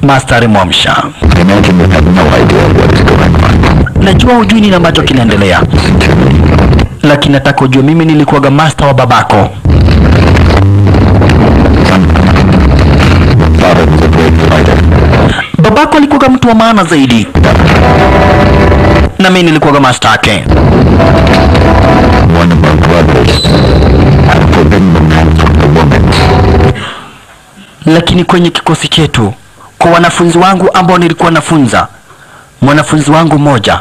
S1: Master Mwamsha. Najua hujui nini ambacho kinaendelea, lakini nataka ujue mimi nilikuwaga master wa babako. Babako alikuwa mtu wa maana zaidi, na mimi nilikuwa master yake. Lakini kwenye kikosi chetu, kwa wanafunzi wangu ambao nilikuwa nafunza, mwanafunzi wangu mmoja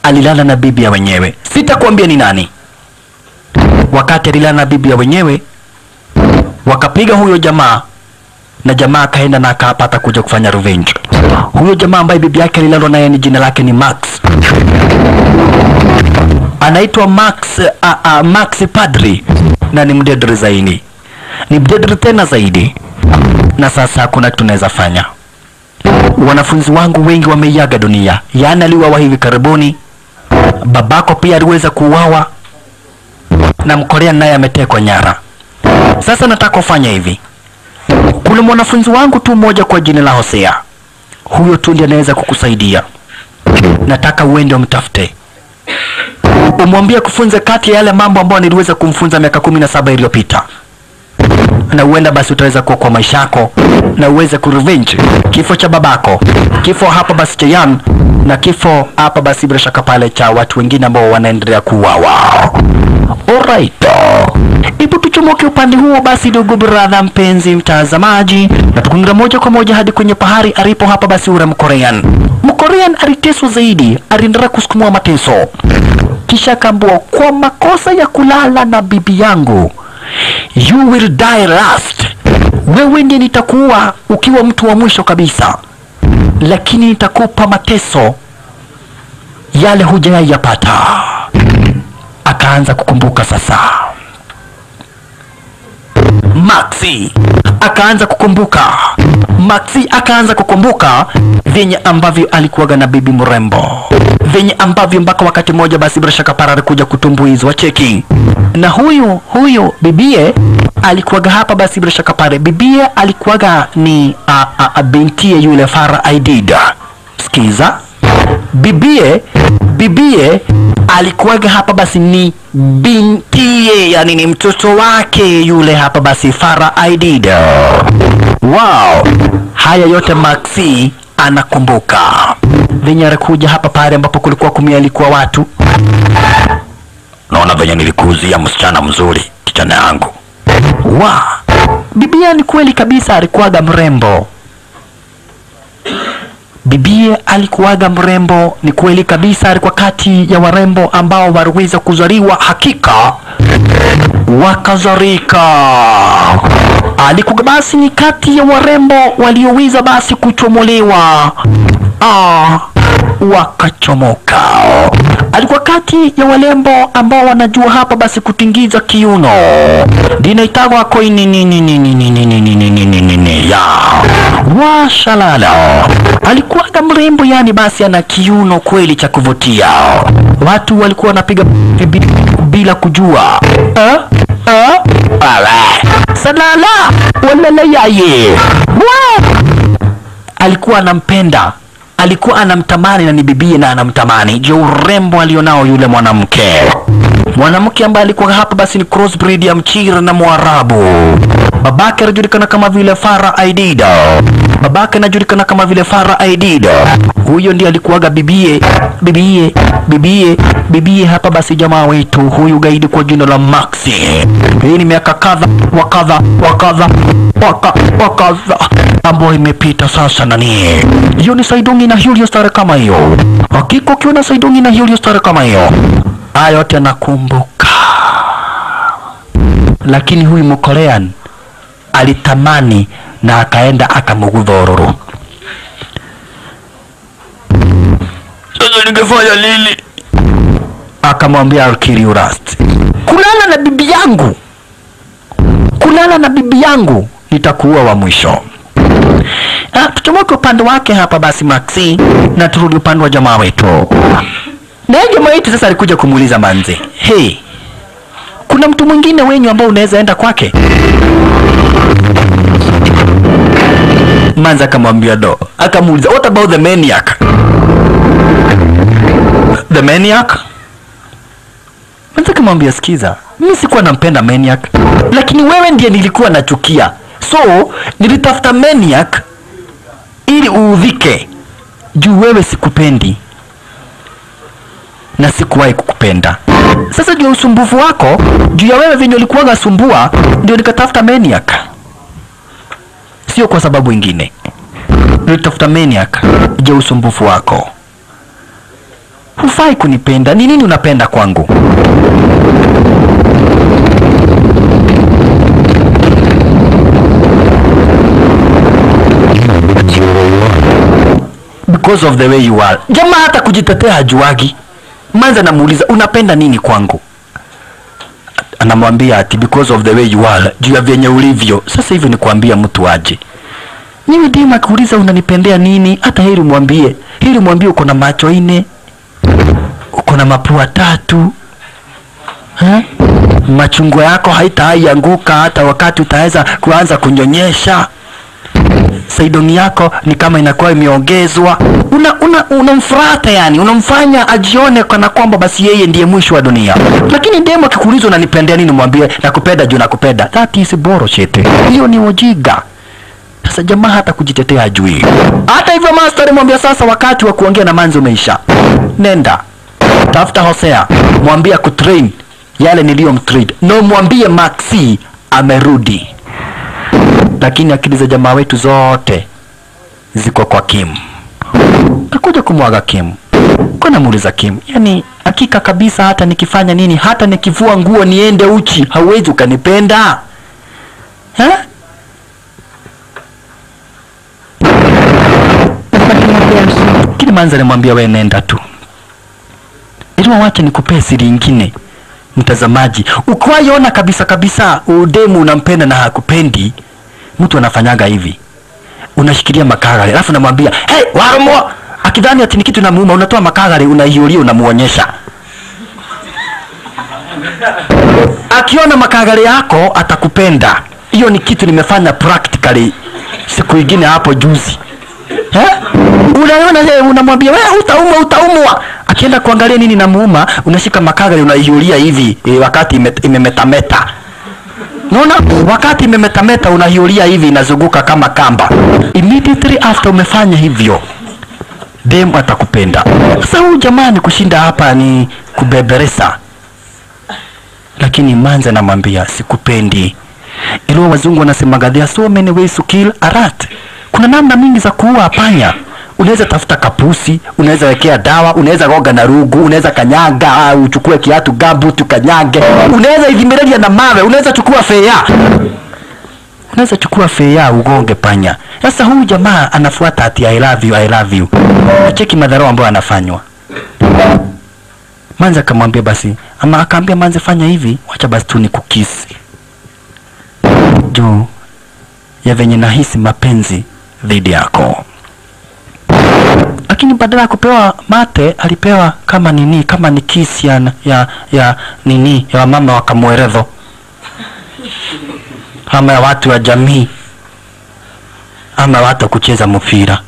S1: alilala na bibi ya wenyewe. Sitakwambia ni nani. Wakati alilala na bibi ya wenyewe, wakapiga huyo jamaa, na jamaa akaenda na akapata kuja kufanya revenge. Huyo jamaa ambaye bibi yake alilala naye ni jina lake ni Max. Anaitwa Max Padri, na ni mdedri zaidi. Ni mdedri tena zaidi. Na sasa hakuna kitu tunaweza fanya. Wanafunzi wangu wengi wameiaga dunia. Yaani aliuawa hivi karibuni. Babako pia aliweza kuuawa, na Mkorea naye ametekwa nyara. Sasa nataka ufanye hivi. Kuna mwanafunzi wangu tu mmoja kwa jina la Hosea. Huyo tu ndiye anaweza kukusaidia. Nataka uende umtafute, umwambie kufunza kati ya yale mambo ambayo niliweza kumfunza miaka 17 iliyopita. Na uenda basi utaweza kuokoa maisha yako, na uweze kurevenge kifo cha babako, kifo hapa basi cha Yan, na kifo hapa basi bila shaka pale cha watu wengine ambao wanaendelea kuuawa. Alright. Ipo tuchomoke upande huo basi, ndugu brother mpenzi mtazamaji, na tukungira moja kwa moja hadi kwenye pahari alipo hapa basi ule Mkorean. Mkorean aliteswa zaidi, aliendelea kusukumwa mateso. Kisha kaambiwa kwa makosa ya kulala na bibi yangu, you will die last. Wewe ndiye nitakuwa ukiwa mtu wa mwisho kabisa, lakini nitakupa mateso yale hujayapata. Akaanza kukumbuka sasa. Maxi akaanza kukumbuka venye ambavyo alikuwaga na bibi mrembo, venye ambavyo mpaka wakati mmoja basi bila shaka para alikuja kutumbuizwa cheki. Na huyu bibie alikuwaga hapa basi bila shaka pale, bibie alikuwaga ni bintie yule Farah Aidid. Sikiza, bibie alikuwaga hapa basi ni bintie, yani ni mtoto wake yule hapa basi Farah Aidid. Wow. Haya yote Maxi anakumbuka. Venye alikuja hapa pale ambapo kulikuwa kumialikuwa watu. Naona venye nilikuzia msichana mzuri kijana yangu. Wow. Bibia ni kweli kabisa alikuwaga mrembo. Bibie alikuwaga mrembo, ni kweli kabisa. Alikuwa kati ya warembo ambao waliweza kuzaliwa, hakika wakazarika. Alikuwa basi ni kati ya warembo walioweza basi kuchomolewa, wakachomoka. alikuwa kati ya walembo ambao wanajua hapa basi kutingiza kiuno. Dinaitagwa nini ya washalala. Alikuwa na mrembo, yani basi ana kiuno kweli cha kuvutia. Watu walikuwa wanapiga bila kujua. Salala walala yaye. Alikuwa anampenda, alikuwa anamtamani na ni bibie na anamtamani je urembo alionao yule mwanamke ambaye alikuwa hapa basi ni crossbreed ya Mchira na Mwarabu. Babake anajulikana kama vile Farah Aidida. Huyo ndiye alikuwaga bibie hapa basi jamaa wetu huyu gaidi kwa jina la Maxi. Hii ni miaka kadha ambayo imepita sasa. Nani hiyo? Ni Saidongi na Julius Tare kama hiyo. Hakika ukiwa na Saidongi na Julius Tare kama hiyo, haya yote anakumbuka. Lakini huyu Mkorean alitamani na akaenda akamugudhororo. Sasa ningefanya nini? Akamwambia Alkiri Urasti, kulala na bibi yangu nitakuwa wa mwisho. Tuchomoke upande wake hapa basi Maxi na turudi upande wa jamaa wetu. Na jamaa wetu sasa alikuja kumuuliza Manze, hey, kuna mtu mwingine wenyu ambao unaweza enda kwake? Manze akamwambia do. Akamuuliza, what about the maniac? The maniac? Manze akamwambia, sikiza, mimi sikuwa nampenda maniac, lakini wewe ndiye nilikuwa nachukia. So nilitafuta maniac ili uudhike, juu wewe sikupendi na sikuwahi kukupenda. Sasa juu ya usumbufu wako, juu ya wewe venye ulikuwa unasumbua, ndio nikatafuta maniac. Sio kwa sababu ingine. Nilitafuta maniac juu ya usumbufu wako. Hufai kunipenda. Ni nini unapenda kwangu? Because of the way you are. Jamaa hata kujitetea hajuagi. Manza namuuliza, unapenda nini kwangu? Anamwambia ati because of the way you are, juu ya vyenye ulivyo. Sasa hivi ni kuambia mtu aje. Niwe dima kuuliza unanipendea nini? Hata heri mwambie uko na macho 4, uko na mapua 3. Machungo yako haitaianguka hata wakati utaweza kuanza kunyonyesha. Saidoni yako ni kama inakuwa imeongezwa. Unamfurata yani, unamfanya ajione kana kwamba basi yeye ndiye mwisho wa dunia. Lakini demo akikuuliza unanipendea nini, mwambie nakupenda juu nakupenda. That is bullshit. Hiyo ni ujiga. Sasa jamaa hata kujitetea hajui. Hata hivyo master mwambia sasa wakati wa kuongea na Manzi umeisha. Nenda tafuta Hosea, mwambie kutrain yale niliyomtrain. No, mwambie Maxi amerudi. Lakini akili za jamaa wetu zote ziko kwa Kim. Akuja kumwaga Kim. Kuna muuliza Kim, yani hakika kabisa hata nikifanya nini, hata nikivua nguo niende uchi, hauwezi ukanipenda? Kile Manzi alimwambia wewe nenda tu. Iliwa wacha nikupee siri nyingine. Mtazamaji, ukiwaona kabisa udemu unampenda na hakupendi, mtu anafanyaga hivi. Unashikilia makagari, alafu namwambia, "Hey, warmo!" Akidhani ati ni kitu namuuma, unatoa makagari unaihulia unamuonyesha. Akiona makagari yako atakupenda. Hiyo ni kitu nimefanya practically siku nyingine hapo juzi. Unaona yeye unamwambia wewe utaumwa. Akienda kuangalia nini namuuma, unashika makagari unaihulia hivi wakati imemetameta. Unaona? Wakati imemetameta unahiulia hivi inazunguka kama kamba. Immediately after umefanya hivyo, dem atakupenda. Sasa huyu jamani kushinda hapa ni kubeberesa. Lakini Manzi anamwambia sikupendi. Ilo wazungu wanasema there are so many ways to kill a rat. Kuna namna mingi za kuua panya. Unaweza tafuta kapusi, unaweza wekea dawa, unaweza goga na rugu, unaweza kanyaga, uchukue kiatu gabu tukanyage, unaweza idhimirelia na mawe, unaweza chukua fea ugonge panya. Sasa huyu jamaa anafuata ati I love you. Cheki madhara ambayo anafanywa. Manzi akamwambia basi, ama akaambia Manzi fanya hivi, wacha basi tu nikukisi. Juu ya venye nahisi mapenzi dhidi yako. Lakini badala ya kupewa mate alipewa kama nini, kama ni kisi ya nini ya mama wa Kamweredho, ama ya watu wa jamii, ama watu kucheza mpira.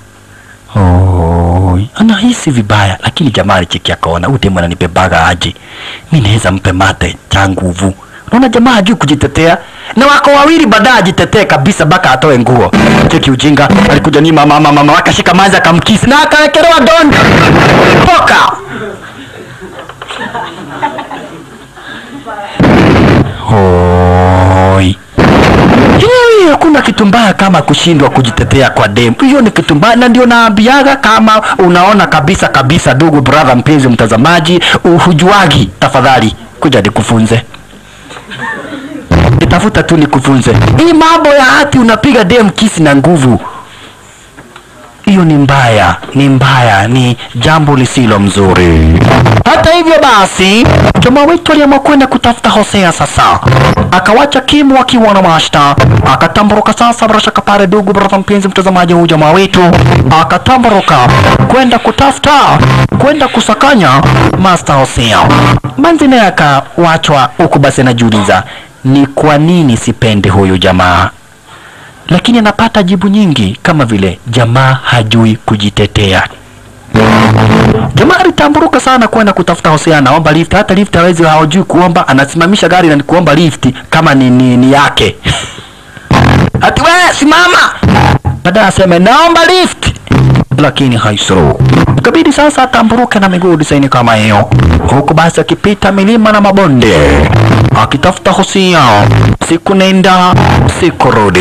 S1: Anahisi vibaya, lakini jamaa alicheki akaona ute mwana nipebaga aje, mimi naweza mpe mate cha nguvu. Unaona jamaa hajui kujitetea, na wako wawili baadaye ajitetee kabisa baka atoe nguo. Cheki ujinga, alikuja ni mama wakashika Manzi akamkisi na akawekelewa dondo. Poka. Hoi. Hiyo hakuna kitu mbaya kama kushindwa kujitetea kwa demu. Hiyo ni kitu mbaya, na ndio naambiaga kama unaona kabisa ndugu brother mpenzi mtazamaji uhujuagi, tafadhali kuja nikufunze. Nitafuta tu nikufunze. Hii mambo ya hati unapiga demu kisi na nguvu, hiyo ni mbaya, ni jambo lisilo mzuri. Hata hivyo basi, jamaa wetu aliamua kwenda kutafuta Hosea sasa. Akawacha Kim wakiwa na Masta, akatamburuka sasa bila shaka pale ndugu brother mpenzi mtazamaji huyu jamaa wetu. Akatamburuka kwenda kusakanya Masta Hosea. Manzi naye akawachwa huku basi anajiuliza, ni kwa nini sipende huyu jamaa? Lakini anapata jibu nyingi kama vile jamaa hajui kujitetea. Jamaa alitamburuka sana kwenda kutafuta Hosea, naomba lift. Hata lift hawezi, hajui kuomba, anasimamisha gari na ni kuomba lift kama ni yake. Ati wewe simama, baadaye aseme naomba lift, lakini haisuru. Kabidi sasa atamburuke na miguu design kama hiyo, huku basi akipita milima na mabonde akitafuta Hosea. Siku nenda siku rudi,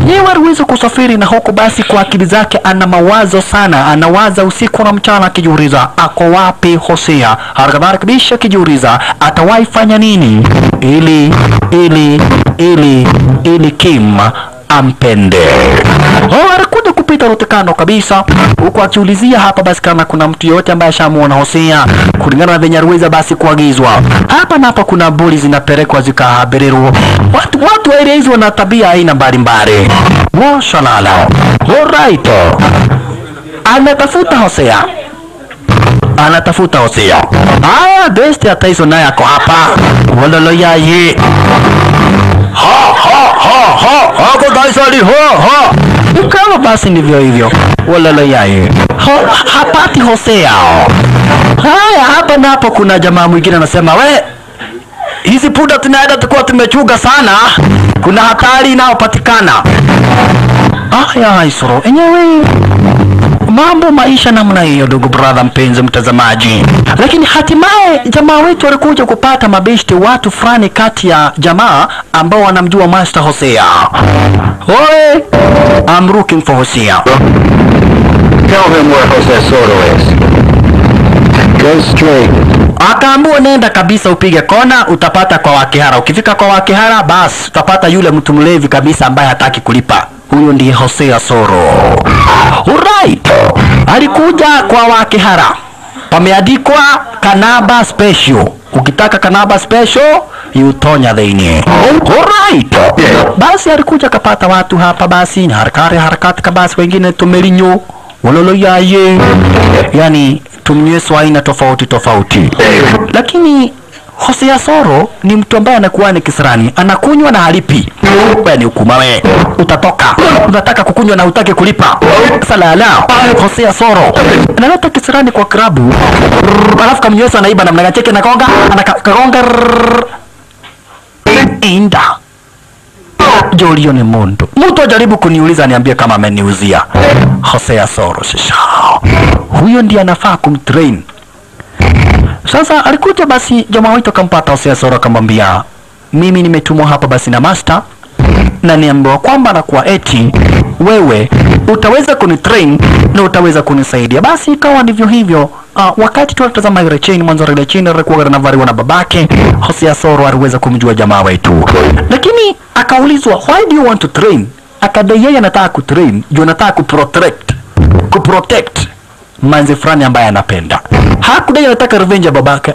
S1: yeye aliweza kusafiri, na huku basi kwa akili zake ana mawazo sana, anawaza usiku na mchana akijiuliza ako wapi Hosea. Harakadhari kabisa akijiuliza atawahi fanya nini ili Kim ampende. Alikuja kupita rotekano kabisa, huku akiulizia hapa basi kama kuna mtu yote ambaye ashamuona Hosea kulingana na venye aliweza basi kuagizwa. Hapa na hapa kuna boli zinapelekwa zikahabererwa. Watu wa hizo wana tabia aina mbalimbali. Mashallah. Alright. Anatafuta Hosea. Best ya Tyson naye ako hapa. Walolo yaye. Ako Tyson kama basi ndivyo hivyo. Walolo yaye. Hapati Hosea. Haya, hapa na hapo kuna jamaa mwingine anasema, we, hizi puda tunaenda tukua tumechuga sana, kuna hatari inayopatikana. Ya haisoro enyewe mambo maisha namna hiyo ndugu brother mpenzi mtazamaji. Lakini hatimaye jamaa wetu alikuja kupata mabeshte watu fulani kati ya jamaa ambao wanamjua Master Hosea. Oi, I'm looking for Hosea.
S3: Tell him where Hosea Soto is. Go straight.
S1: Akaambiwa nenda kabisa upige kona, utapata kwa Wakihara. Ukifika kwa Wakihara basi utapata yule mtu mlevi kabisa ambaye hataki kulipa. Huyo ndiye Hosea Soro. Alright. Alikuja kwa Wakihara. Pameandikwa Kanaba Special. Ukitaka Kanaba Special, yutonya dheni. Alright. Basi alikuja kapata watu hapa basi, na harakati kabasi wengine tumelinyo. Walolo yaye. Yani tumnyweso aina tofauti. Lakini Hosea Soro ni mtu ambaye anakuwa ni kisirani, anakunywa na halipi. Wewe ni ukumawe, utatoka. Unataka kukunywa na utake kulipa. Salala. Hosea Soro analeta kisirani kwa klabu. Alafu kama mnyweso anaiba na mnagacheke na konga, anakagonga. Inda. Jolio ni mondo. Mtu ajaribu kuniuliza niambie kama ameniuzia. Hosea Soro shisha. Huyo ndiye anafaa kumtrain. Sasa alikuja basi jamaa wetu akampata Hosea Soro akamwambia, mimi nimetumwa hapa basi na Master, na niambiwa kwamba na kwa eti wewe utaweza kunitrain na utaweza kunisaidia. Basi ikawa ndivyo hivyo. Wakati tunatazama ile chain mwanzo ile chain alikuwa anavaliwa na babake, Hosea Soro aliweza kumjua jamaa wetu. Lakini akaulizwa, why do you want to train? Akadai yeye anataka kutrain, juu anataka kuprotect manzi fulani ambaye anapenda. Hakudai anataka revenge ya babake.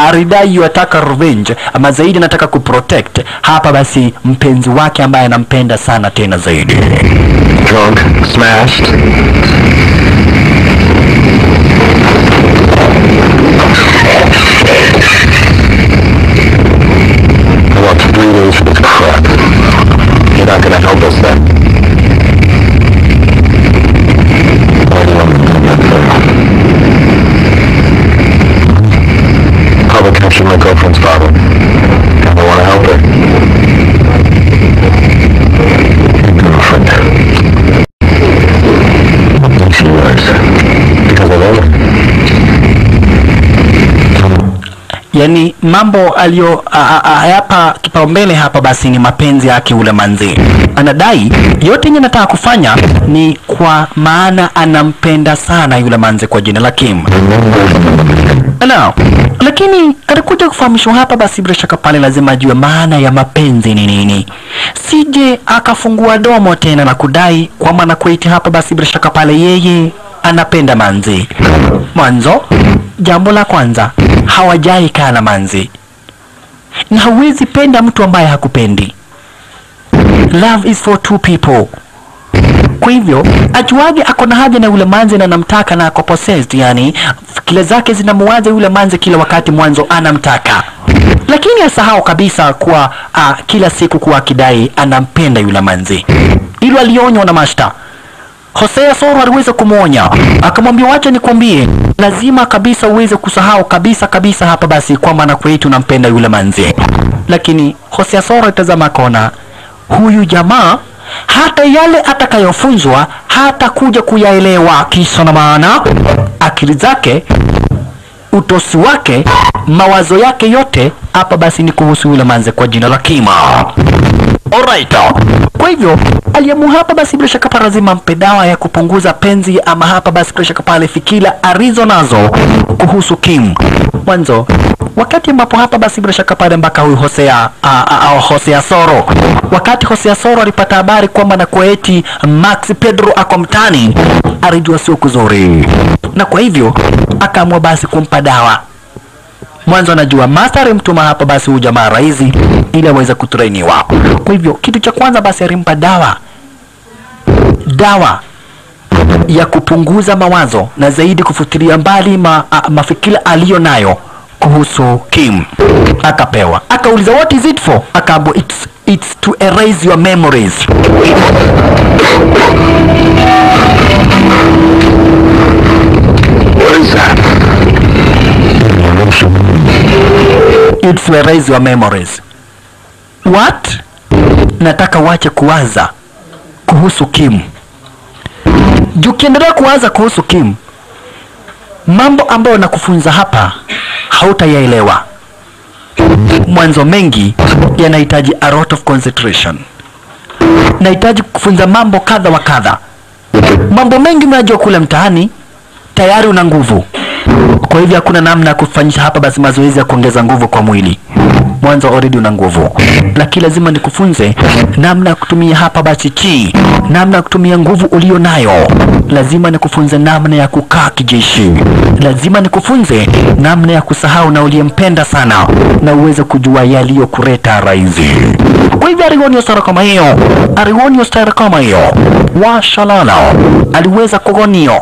S1: Aridai yataka revenge, ama zaidi anataka kuprotect hapa basi mpenzi wake ambaye anampenda sana tena zaidi.
S3: Drunk, smashed. I want 3 days for this crap. You're not gonna help us then. Why do you want me to do that? Probably captured my girlfriend's father. I don't want to help her. Your girlfriend. And she was. Because I love her.
S1: Yani mambo alio hapa kipaumbele hapa basi ni mapenzi yake ule manzi. Anadai yote yenye anataka kufanya ni kwa maana anampenda sana yule manzi kwa jina la Kim. Hello. Lakini alikuja kufahamishwa hapa basi bila shaka pale lazima ajue maana ya mapenzi ni nini. Sije akafungua domo tena na kudai kwa maana kuiti hapa basi bila shaka pale yeye anapenda manzi. Mwanzo, jambo la kwanza, hawajai kaa na manzi. Na hauwezi penda mtu ambaye hakupendi. Love is for two people. Kwa hivyo, ajuage ako na haja na yule manzi na anamtaka na ako possessed, yani fikira zake zinamuwaza yule manzi kila wakati mwanzo anamtaka. Lakini asahau kabisa kuwa kila siku kuwa akidai anampenda yule manzi. Hilo alionywa na Mashta. Hosea Soro aliweza kumuonya, akamwambia wacha nikwambie, lazima kabisa uweze kusahau kabisa hapa basi kwamba na kwetu unampenda yule manzi. Lakini Hosea Soro itazama kona, huyu jamaa hata yale atakayofunzwa hata kuja kuyaelewa, kisa na maana akili zake, utosi wake, mawazo yake yote hapa basi ni kuhusu yule manzi kwa jina la Kima. Alright. Kwa hivyo aliamua hapa basi bila shaka lazima mpe dawa ya kupunguza penzi, ama hapa basi bila shaka pale fikira arizo nazo kuhusu Kim. Mwanzo wakati ambapo hapa basi bila shaka pale mpaka huyu Hosea Soro, wakati Hosea Soro alipata habari kwamba na kwa eti Max Pedro ako mtani, alijua sio kuzuri, na kwa hivyo akaamua basi kumpa dawa. Mwanzo anajua master mtuma hapa basi huyu jamaa raizi ili aweze kutrainiwa. Kwa hivyo kitu cha kwanza basi alimpa dawa ya kupunguza mawazo na zaidi kufutilia mbali mafikira aliyo nayo kuhusu Kim. Akapewa, akauliza what is it for? Akaambiwa it's to erase your memories.
S3: What is that?
S1: It's to erase your memories. What? Nataka wache kuwaza kuhusu Kim. Ukiendelea kuwaza kuhusu Kim, mambo ambayo nakufunza hapa hautayaelewa. Mwanzo mengi yanahitaji a lot of concentration. Nahitaji kufunza mambo kadha wa kadha. Mambo mengi unajua kule mtaani tayari una nguvu. Kwa hivyo hakuna namna ya kufanyisha hapa basi mazoezi ya kuongeza nguvu kwa mwili. Mwanzo already una nguvu. Lakini lazima nikufunze namna ya kutumia hapa basi chi, namna ya kutumia nguvu ulio nayo. Lazima nikufunze namna ya kukaa kijeshi. Lazima nikufunze namna ya kusahau na uliyempenda sana na uweze kujua yaliyokuleta raizi. Kwa hivyo Arionio stara kama hiyo. Washalala aliweza kugonio.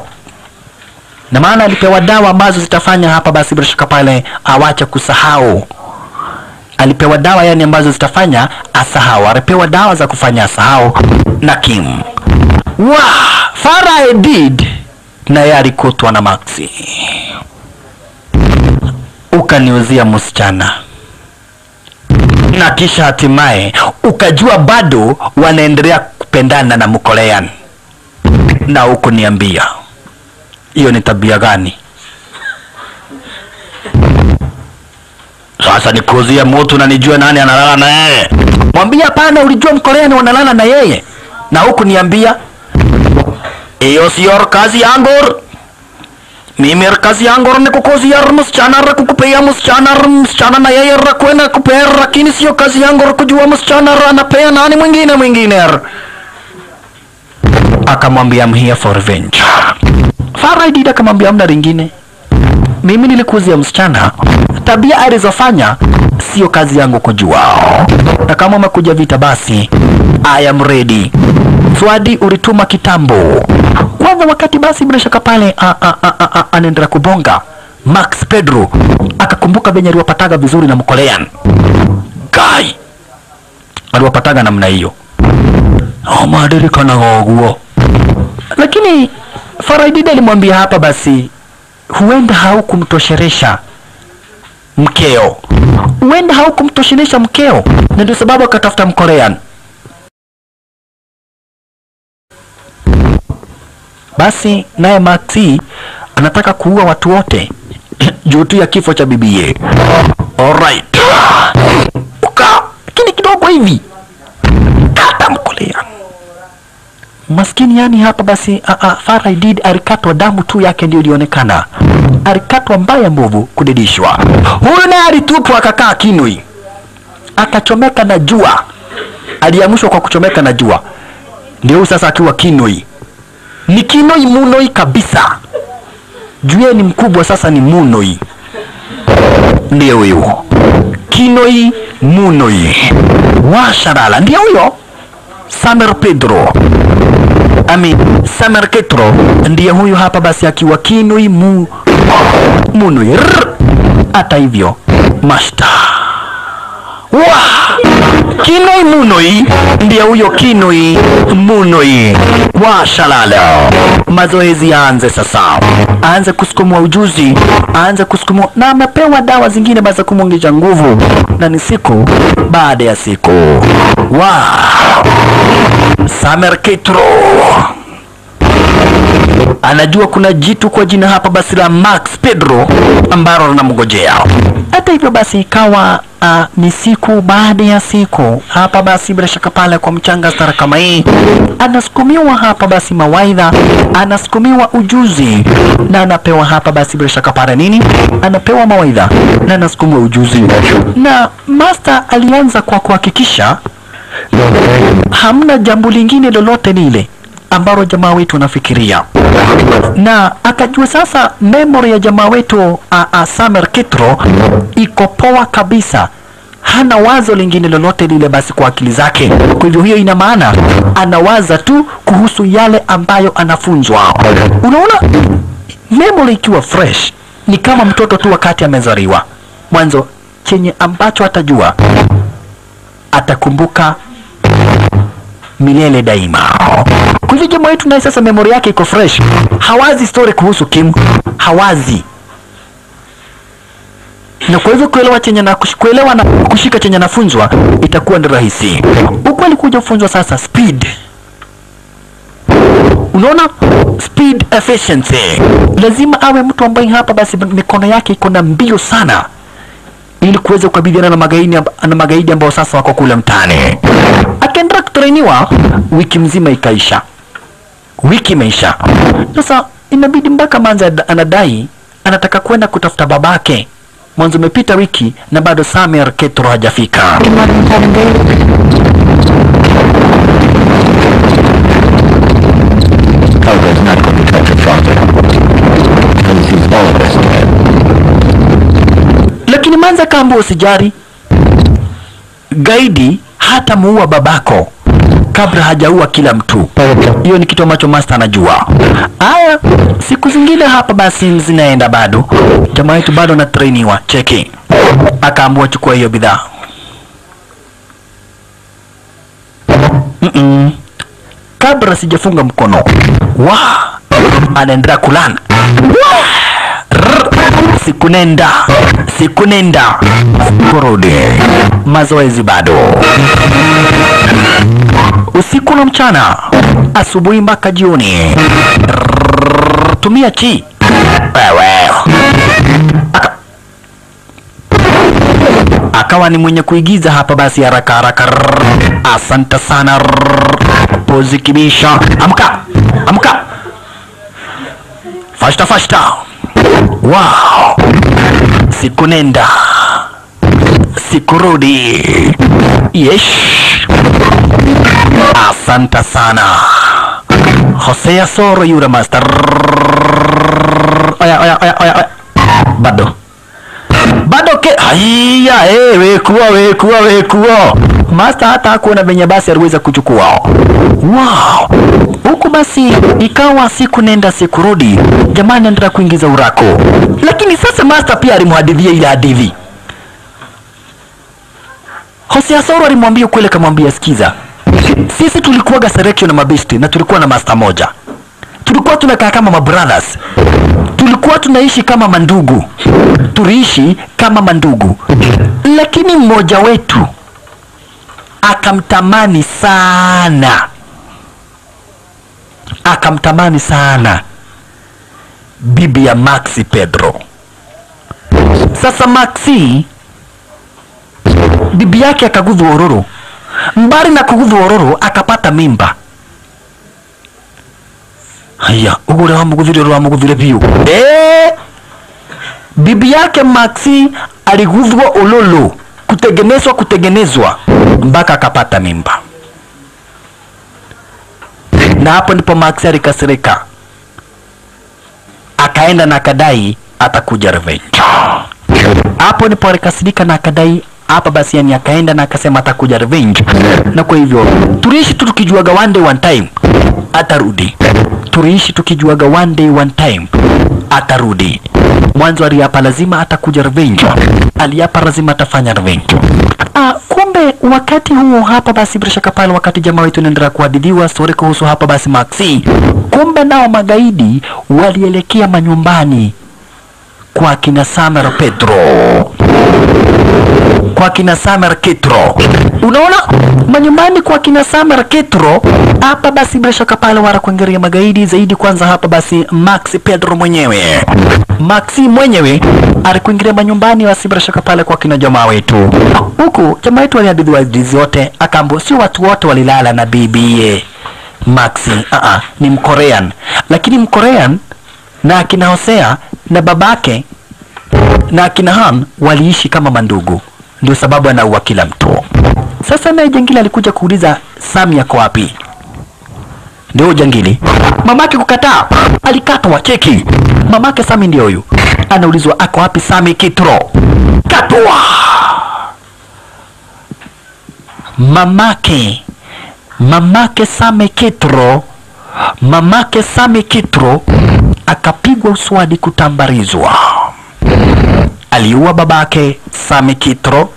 S1: Na maana alipewa dawa ambazo zitafanya hapa basi bila shaka pale awache kusahau. Alipewa dawa yani ambazo zitafanya asahau. Alipewa dawa za kufanya asahau na Kim. Farah did na yari kutwa na Maxi. Ukaniuzia msichana. Na kisha hatimaye ukajua bado wanaendelea kupendana na Mkorean. Na huko niambia, hiyo ni tabia gani? Sasa nikuzia mtu na nijue nani analala na yeye. Mwambia hapana, ulijua Mkorean wanalala na yeye. Na huku niambia, hiyo sio kazi yangu. Mimi kazi yangu ni kukuzia msichana, kukupea msichana na yeye kwenda kupea, lakini sio kazi yangu kujua msichana anapea nani mwingine. Akamwambia I'm here for revenge. Farah did akamwambia hamna lingine. mimi nilikuzia msichana, tabia alizofanya sio kazi yangu kujua, na kama umekuja vita basi I am ready. Swadi ulituma kitambo. Kwanza wakati basi bila shaka pale anaendelea kubonga, Max Pedro akakumbuka venye aliwapataga vizuri na Mkolean Guy, aliwapataga namna hiyo madirika na goguo. Lakini Faraidid alimwambia hapa basi, huenda haukumtosheresha mkeo, huenda haukumtosheresha mkeo, na ndio sababu akatafuta Mkorean. Basi naye Maxi anataka kuua watu wote juu tu ya kifo cha bibie. Alright, lakini kidogo hivi kata Mkolean maskini, yani hapa basi Faraidid alikatwa, damu tu yake ndio ilionekana, alikatwa mbaya mbovu kudidishwa. Huyu naye alitupwa akakaa Kinoi, akachomeka na jua, aliamshwa kwa kuchomeka na jua. Ndio sasa akiwa Kinoi, ni Kinoi Munoi kabisa, jue ni mkubwa sasa, ni Munoi, ndio huyo Kinoi Munoi washarala, ndio huyo Samer Pedro Samer Ketro, ndiye huyu hapa basi akiwa Kinoi Munoi. Hata hivyo masta Kinoi Munoi ndiye huyo Kinoi Munoi wa shalala. Mazoezi yaanze sasa, aanze kusukumwa ujuzi, aanze kusukumwa, na amepewa dawa zingine basi kumwongeza nguvu, na ni siku baada ya siku. Samer Ketro anajua kuna jitu kwa jina hapa basi la Max Pedro ambalo linamngojea. Hata hivyo basi ikawa ni siku baada ya siku, hapa basi bila shaka pale kwa mchanga stara kama hii, anasukumiwa hapa basi mawaidha, anasukumiwa ujuzi, na anapewa hapa basi bila shaka pale nini, anapewa mawaidha na anasukumiwa ujuzi. Na master alianza kwa kuhakikisha hamna jambo lingine lolote lile ambalo jamaa wetu anafikiria, na akajua sasa memory ya jamaa wetu Samer Ketro iko poa kabisa, hana wazo lingine lolote lile basi kwa akili zake. Kwa hivyo hiyo ina maana anawaza tu kuhusu yale ambayo anafunzwa. Unaona, memory ikiwa fresh ni kama mtoto tu wakati amezaliwa, mwanzo chenye ambacho atajua atakumbuka milele daima. Kwa hivyo jamaa wetu naye sasa memory yake iko fresh, hawazi story kuhusu Kim, hawazi. Na kwa hivyo kuelewa na kushika chenye nafunzwa itakuwa ni rahisi. Huko alikuja kufunzwa sasa speed. Unaona, speed efficiency. Lazima awe mtu ambaye hapa basi mikono yake iko na mbio sana, ili kuweza kukabiliana na magaidi ambao sasa wako kule mtaani. Akaendelea kutrainiwa, wiki mzima ikaisha, wiki imeisha. Sasa inabidi mpaka manza anadai anataka kwenda kutafuta babake. Mwanzo umepita wiki na bado Samer Ketro hajafika. Lakini manza kaambiwa usijari, gaidi hata muua babako kabla hajaua kila mtu. Hiyo ni kitu ambacho master anajua. Haya, siku zingine hapa basi zinaenda, bado jamaa wetu bado anatrainiwa. Cheki, akaambiwa chukua hiyo bidhaa. Kabla sijafunga mkono, anaendelea kulana. Siku nenda kurudi, mazoezi bado, usiku na mchana, asubuhi mpaka jioni. Tumia chi wewe. Akawa ni mwenye kuigiza hapa basi haraka haraka. Asante sana, pozi kibisha. Amka fasta. Wow, siku nenda siku rudi. Yes, asante sana Hosea Soro yura master. Oya. usioke. Haya, wekuwa. Master hata hakuona venye basi aliweza kuchukua. Wow. Huku basi ikawa siku nenda siku rudi. Jamani anataka kuingiza urako. Lakini sasa master pia alimhadithia ile hadithi. Hosea Soro alimwambia kweli, kamwambia sikiza. Sisi tulikuwaga selection na mabesti na tulikuwa na master moja. Tulikuwa tunakaa kama mabrothers. Tulikuwa tunaishi kama mandugu. Tuliishi kama mandugu. Lakini mmoja wetu akamtamani sana bibi ya Maxi Pedro. Sasa Maxi bibi yake akagudhu ororo. Mbali na kugudhu ororo akapata mimba. Haya, ugure wa mugudhire piu. Bibi yake Maxi aligudhwa ololo, kutengenezwa mpaka akapata mimba. Na hapo ndipo Maxi alikasirika. Akaenda na akadai atakuja revenge. Hapo ndipo alikasirika na akadai hapa basi, yani akaenda na akasema atakuja revenge. Na kwa hivyo tuliishi tukijuaga one day one time atarudi. Tuliishi tukijuaga one day one time atarudi. Mwanzo aliapa lazima atakuja revenge. Aliapa lazima atafanya revenge. Kumbe wakati huo hapa basi bila shaka pale, wakati jamaa wetu anaendelea kuhadithiwa story kuhusu hapa basi Maxi, kumbe nao magaidi walielekea manyumbani kwa kina Samer Pedro, kwa kina Samer Ketro. Unaona, manyumbani kwa kina Samer Ketro hapa basi bila shaka pale wara kuangalia magaidi zaidi. Kwanza hapa basi Maxi Pedro mwenyewe, Maxi mwenyewe alikuingilia manyumbani basi bila shaka pale kwa kina jamaa wetu. Huku jamaa wetu alihadithiwa hadithi zote, akambo sio watu wote walilala na bibiye Maxi. Ni Mkorean, lakini Mkorean na akina Hosea na babake na akina Han waliishi kama mandugu, ndio sababu anaua kila mtu. Sasa naye jangili alikuja kuuliza Sami yako wapi? Ndio jangili mamake kukataa, alikatwa. Cheki, mamake Sami ndio huyu, anaulizwa ako wapi Sami Kitro? Katwa. Mamake Sami Kitro, mamake Sami Kitro akapigwa uswadi, kutambarizwa. Aliua babake Sami Kitro,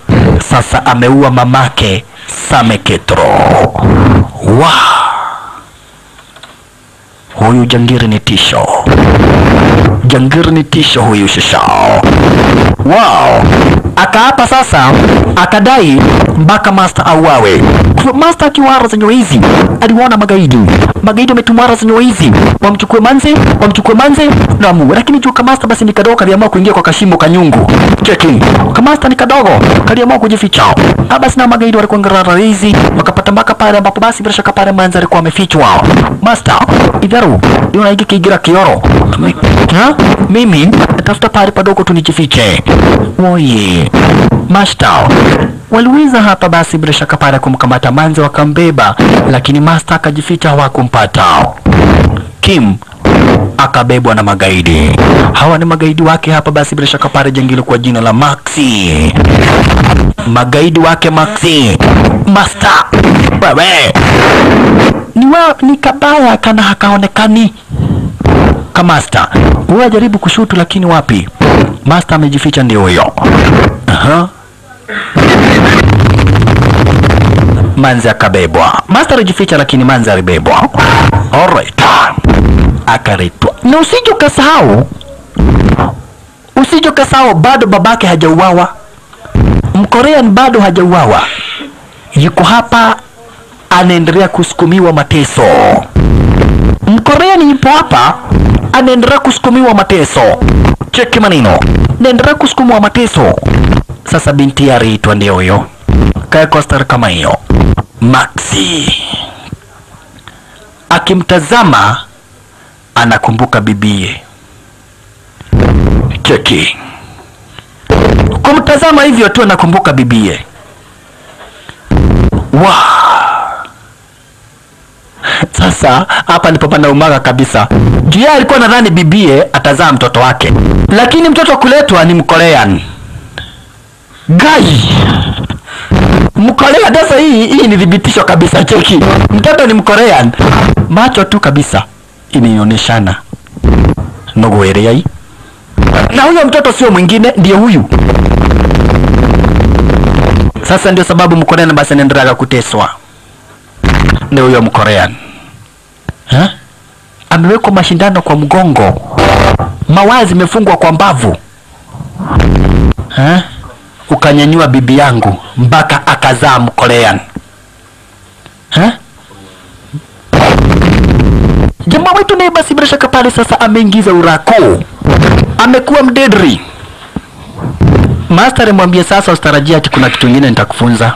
S1: sasa ameua mamake Sami Kitro. Huyu jangiri ni tisho. Jangiri ni tisho huyu shisha. Akaapa sasa, akadai mpaka master auawe. Master akiwara zenye hizi aliwaona magaidi wametumara zenye hizi wamchukue manze na mu, lakini juu kama master basi ni kadogo, kaliamua kuingia kwa kashimo kanyungu. Cheki, kama master ni kadogo kaliamua kujificha. Basi na magaidi walikuwa ngarara hizi wakapata mpaka pale ambapo basi bila shaka pale manze alikuwa amefichwa. Master idharu ndio naiki kigira kioro. Mimi natafuta pale padogo tunijifiche. Oye master waliweza hapa basi bila shaka pale kumkamata manze, wakambeba, lakini master akajificha, hawakumpata. Kim akabebwa na magaidi. Hawa ni magaidi wake hapa basi bila shaka pale jangili kwa jina la Maxi. Magaidi wake Maxi. Master wewe ni kabaya kana hakaonekani kama master. Wewe jaribu kushutu lakini wapi? Master amejificha ndio huyo. Manze akabebwa. Master alijificha lakini manze alibebwa. Alright. Akaritwa. Na usije ukasahau bado babake hajauawa. Mkorean bado hajauawa. Yuko hapa anaendelea kusukumiwa mateso. Mkorean yupo hapa anaendelea kusukumiwa mateso. Cheki maneno. Anaendelea kusukumiwa mateso. Sasa binti aliitwa ndio huyo. Kaya Costa kama hiyo. Maxi akimtazama anakumbuka bibie. Cheki, kumtazama hivyo tu anakumbuka bibie. Sasa hapa ndipo pana umaga kabisa. Juu alikuwa nadhani bibie atazaa mtoto wake, lakini mtoto kuletwa ni Mkorean. Gai. Mkorea dasa hii ni thibitisho kabisa, cheki. Mtoto ni Mkorean. Macho tu kabisa inaonyeshana. Nogoelea hii. Na huyo mtoto sio mwingine, ndio huyu. Sasa ndio sababu Mkorean basi anaendelea kuteswa. Ndio huyo Mkorean. Amewekwa mashindano kwa mgongo. Mawazi imefungwa kwa mbavu. Ukanyanyua bibi yangu mpaka akazaa Mkorean. Jamaa wetu naye basi bila shaka pale sasa ameingiza urako. Amekuwa mdedri. Master mwambie sasa usitarajia ati kuna kitu kingine nitakufunza.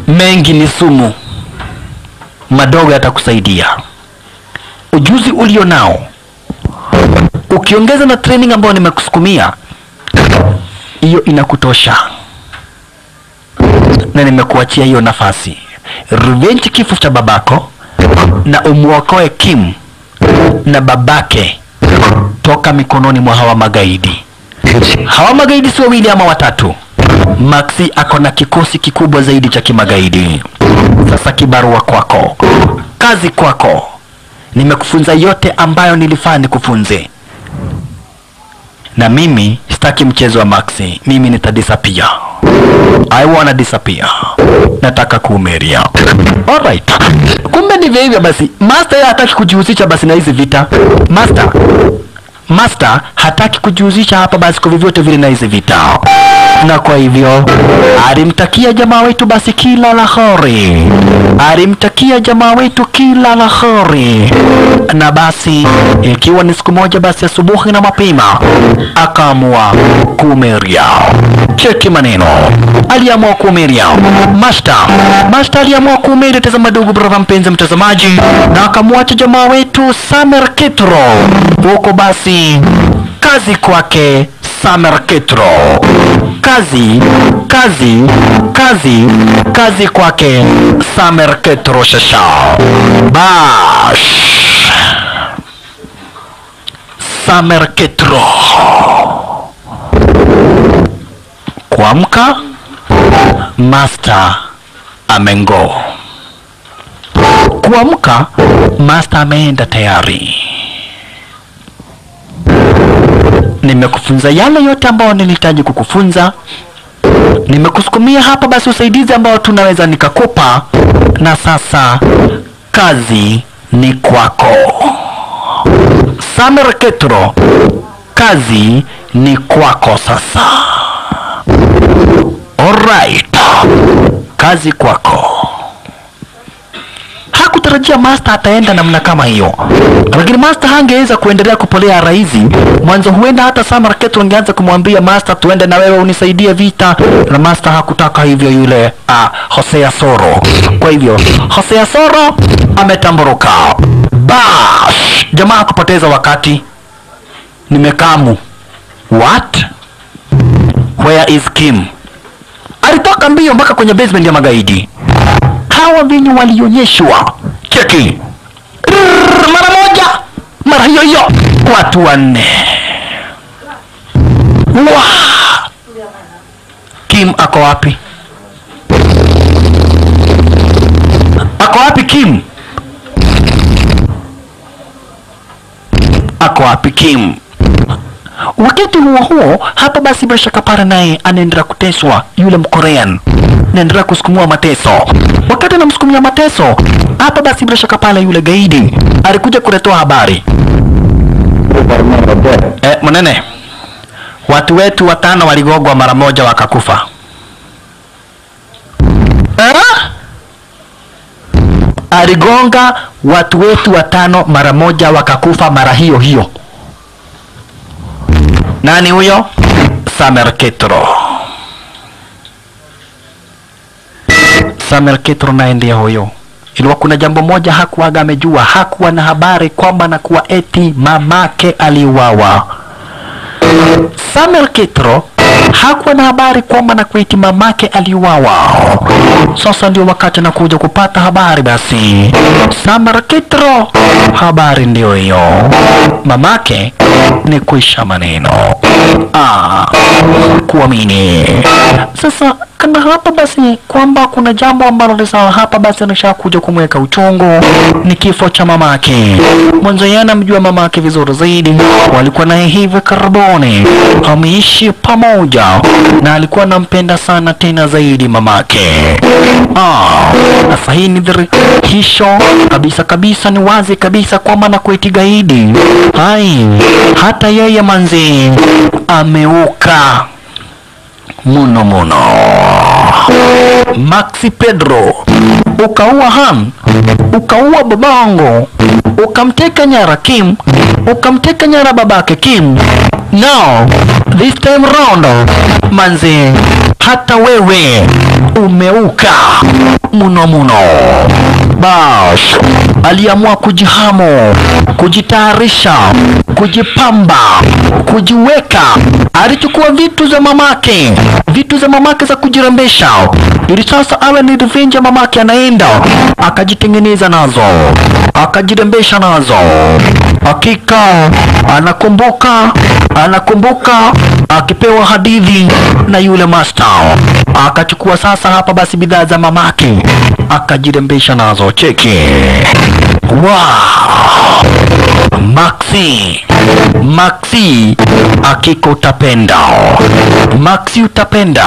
S1: Mengi ni sumu. Madogo yatakusaidia. Ujuzi ulio nao ukiongeza na training ambayo nimekusukumia, hiyo inakutosha. Na nimekuachia hiyo nafasi. Revenge kifo cha babako na umuokoe Kim na babake toka mikononi mwa hawa magaidi. Hawa magaidi si wawili ama watatu. Maxi ako na kikosi kikubwa zaidi cha kimagaidi. Sasa kibarua kwako, kazi kwako. Nimekufunza yote ambayo nilifaa nikufunze. Na mimi sitaki mchezo wa Maxi. Mimi nitadisappear. I wanna disappear. Nataka kuumeria. Alright. Kumbe ndivyo hivyo basi. Master hataki kujihusisha basi na hizi vita. Master hataki kujihusisha hapa basi kwa vyovyote vile na hizi vita. Na kwa hivyo alimtakia jamaa wetu basi kila la kheri. Alimtakia jamaa wetu kila la kheri. Na basi ikiwa ni siku moja basi asubuhi na mapema akaamua kumeria. Cheki maneno. Aliamua kumeria. Master aliamua kumeria. Tazama ndugu brother mpenzi mtazamaji, na akamwacha jamaa wetu Samer Kitro huko basi kazi kwake. Samer Kitro, kazi kwake Samer Kitro shasha. Bash Samer Kitro kuamka, Master amengo. Kuamka, Master ameenda tayari. Nimekufunza yale yote ambayo nilihitaji kukufunza. Nimekusukumia hapa basi usaidizi ambao tunaweza nikakupa. Na sasa kazi ni kwako. Samer Kitro, kazi ni kwako sasa. Alright. Kazi kwako. Hakutarajia Master ataenda namna kama hiyo. Lakini Master hangeweza kuendelea kupolea raizi. Mwanzo huenda hata Samer Kitro angeanza kumwambia Master tuende na wewe unisaidie vita. Na Master hakutaka hivyo yule Hosea Soro. Kwa hivyo Hosea Soro ametamburuka. Bash! Jamaa kupoteza wakati. Nimekamu. What? Where is Kim? Alitoka mbio mpaka kwenye basement ya magaidi. Hawa vinyo walionyeshwa. Cheki. Mara moja. Mara hiyo hiyo. Watu wanne. Kim ako wapi? Ako wapi Kim? Ako wapi Kim? Wakati huo hapa basi bila shaka para naye anaendelea kuteswa yule Mkorean. Anaendelea kusukumua mateso. Wakati anamsukumia mateso, hapa basi bila shaka pale yule gaidi alikuja kuletoa habari. Mnene. Watu wetu 5 waligogwa mara moja wakakufa. Aligonga watu wetu 5 mara moja wakakufa mara hiyo hiyo. Nani huyo? Samer Kitro. Samer Kitro naye ndiye huyo. Ilikuwa kuna jambo moja hakuwaga amejua, hakuwa na habari kwamba na kuwa eti mamake aliuawa. Samer Kitro hakuwa na habari kwamba na kuwa eti mamake aliuawa. Sasa ndio wakati na kuja kupata habari basi. Samer Kitro, habari ndio hiyo. Mamake ni kuisha maneno. Kuamini. Sasa kana hapa basi kwamba kuna jambo ambalo lisawa hapa basi anashakuja kumweka uchungu, ni kifo cha mamake. Mwanzo yeye anamjua mamake vizuri zaidi, walikuwa naye hivi karibuni wameishi pamoja na alikuwa anampenda sana tena zaidi mamake. Sasa hii ni dhihirisho kabisa kabisa, ni wazi kabisa kwamba na kuiti gaidi. Hata yeye manzi ameuka muno muno. Maxi Pedro, ukaua Han, ukaua babangu, ukamteka nyara Kim, ukamteka nyara babake Kim. Now this time round manzi, hata wewe umeuka muno muno. Bash aliamua kujihamo, kujitayarisha, kujipamba, kujiweka. Alichukua vitu za mamake, vitu za mamake za kujirembesha, ili sasa awe ni revenge. Mamake anaenda akajitengeneza nazo, akajirembesha nazo. Hakika anakumbuka akipewa hadithi na yule master, akachukua sasa hapa basi bidhaa za mamake akajirembesha nazo. Cheki. Maxi, hakika utapenda. Maxi utapenda.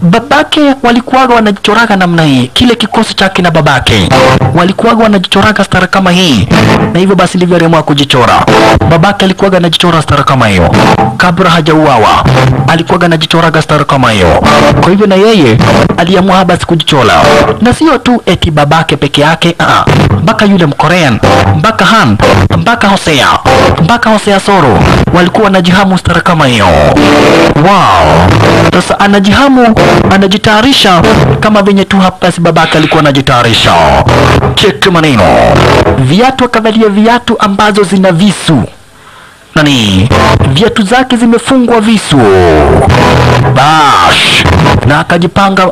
S1: Babake walikuwaga wanajichoraga namna hii, kile kikosi chake na babake walikuwaga wanajichoraga stara kama hii, na hivyo basi ndivyo aliamua kujichora. Babake alikuwaga anajichora stara kama hiyo kabla hajauawa, alikuwaga anajichoraga stara kama hiyo. Kwa hivyo na yeye aliamua basi kujichora, na sio tu eti babake peke yake, mpaka yule Mkorean, mpaka Han, mpaka Hosea Soro walikuwa wanajihamu stara kama hiyo. Sasa anajihamu, anajitayarisha kama venye tu hapa basi babake alikuwa anajitayarisha. Check maneno. Viatu, akavalia viatu ambazo zina visu. Viatu zake zimefungwa visu. Bash. Na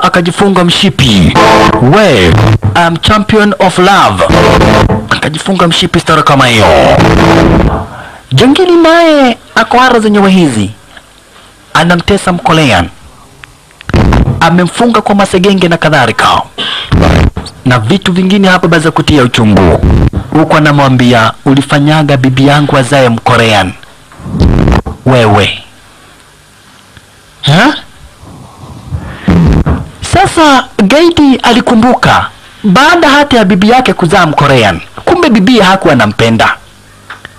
S1: akajifunga mshipi. I'm champion of love. Akajifunga mshipi stara kama hiyo. Jangili naye akoara zenyewe hizi, anamtesa Mkorean, amemfunga kwa masegenge na kadhalika na vitu vingine hapa baza kutia uchungu. Huko anamwambia, ulifanyaga bibi yangu azae Mkorean wewe, Sasa gaidi alikumbuka baada hata ya bibi yake kuzaa Mkorean, kumbe bibi hakuwa anampenda.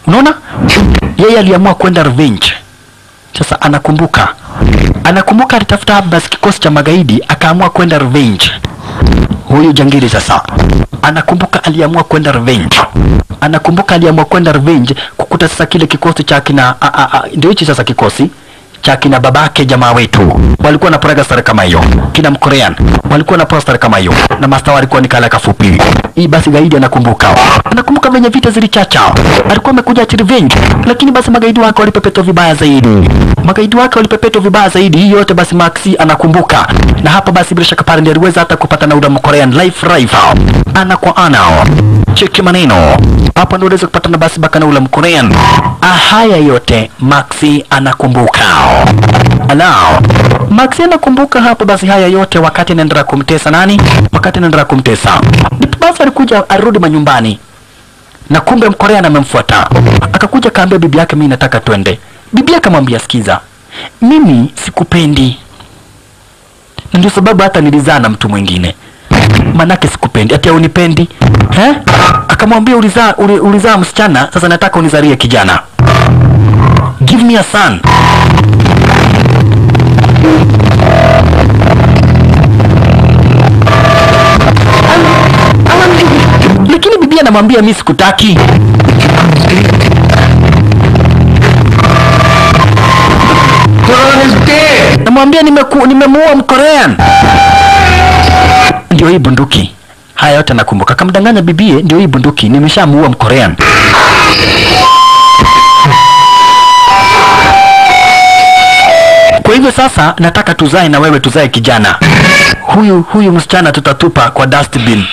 S1: Unaona? Yeye aliamua kwenda revenge. Sasa anakumbuka alitafuta basi kikosi cha magaidi, akaamua kwenda revenge. Huyu jangili sasa anakumbuka aliamua kwenda revenge. Kukuta sasa kile kikosi cha kina ndio hichi sasa kikosi cha kina babake jamaa wetu walikuwa na praga stare kama hiyo, kina Mkorean walikuwa na stare kama hiyo, na master walikuwa ni kala kafupi. Hii basi gaidi anakumbuka venye vita zilichacha, alikuwa amekuja revenge, lakini basi magaidi wake walipepetwa vibaya zaidi. Hii yote basi Maxi anakumbuka, na hapa basi bila shaka pale ndiye aliweza hata kupata na ule Mkorean life rifle ana kwa ana. Cheki maneno hapa, ndio unaweza kupata na basi baka na ule Mkorean. Haya yote Maxi anakumbuka. Maxi anakumbuka hapa basi haya yote wakati anaendelea kumtesa nani? Wakati anaendelea kumtesa. Basi alikuja arudi manyumbani, na kumbe Mkorean amemfuata. Akakuja kaambia bibi yake, mimi nataka twende. Bibi yake akamwambia, sikiza, mimi sikupendi. Ndio sababu hata nilizaa na mtu mwingine. Manake sikupendi. Ati unipendi? Akamwambia, ulizaa msichana, sasa nataka unizalie kijana. Give me a son. Lakini bibi anamwambia, mimi sikutaki. Namwambia, nimemuua Mkorean. Ndio hii bunduki. Haya yote nakumbuka. Kamdanganya bibie, ndio hii bunduki, nimeshamuua Mkorean. Kwa hivyo sasa nataka tuzae na wewe, tuzae kijana. Huyu msichana tutatupa kwa dustbin.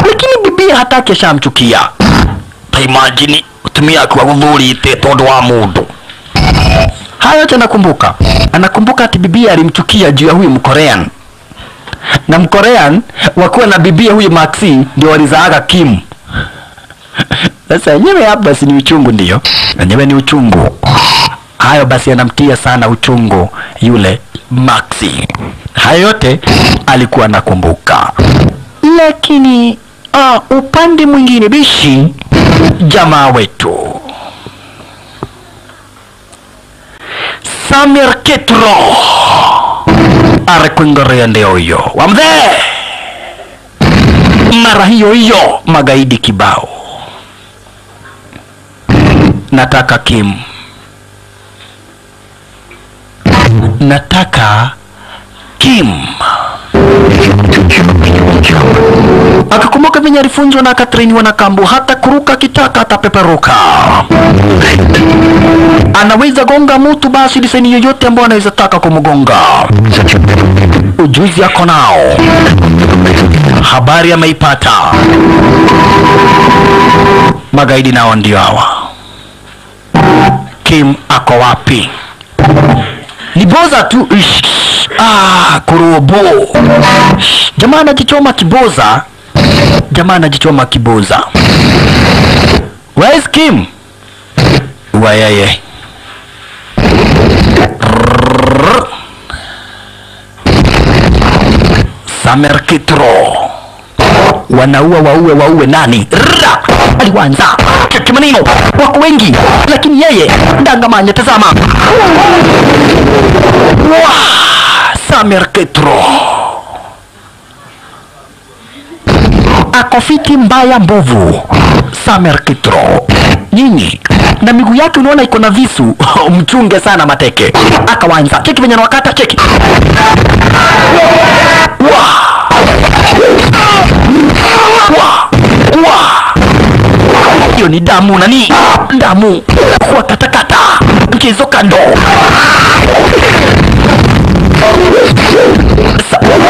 S1: Lakini bibi hataki, ashamchukia. ta imagine utumia kwa gudhurite tondu wa mundu. Hayo yote anakumbuka ati bibia alimchukia juu ya huyu Mkorean, na Mkorean wakuwa na bibia huyu Maxi ndio walizaaga Kim. Sasa yenyewe hapa si ni uchungu, ndio yenyewe ni uchungu. Hayo basi anamtia sana uchungu yule Maxi. Hayo yote alikuwa anakumbuka, lakini upande mwingine bishi jamaa wetu Samir Kitro arekungorea ndio hiyo wamdhe, mara hiyo magaidi kibao. Nataka Kim, akakumbuka venye alifunzwa na akatrainiwa na kambu, hata kuruka kitaka atapeperuka. Anaweza gonga mtu basi diseni yoyote ambao anaweza taka kumgonga. Ujuzi ako nao, habari ameipata. Magaidi nao ndio hawa. Kim ako wapi? Ni boza tu. Kurobo. Jamaa anajichoma kiboza. Where is Kim? Wayeye. Samir Kitro. Wanaua waue nani? Aliwanza kimanino, wako wengi lakini yeye ndangamanya. Tazama Samir Kitro akofiti mbaya mbovu. Samir Kitro nyinyi na miguu yake unaona iko na visu. Mchunge sana mateke. Akawanza cheki venye wakata cheki. Hiyo ni damu nani? Damu kwa katakata. Mchezo kando.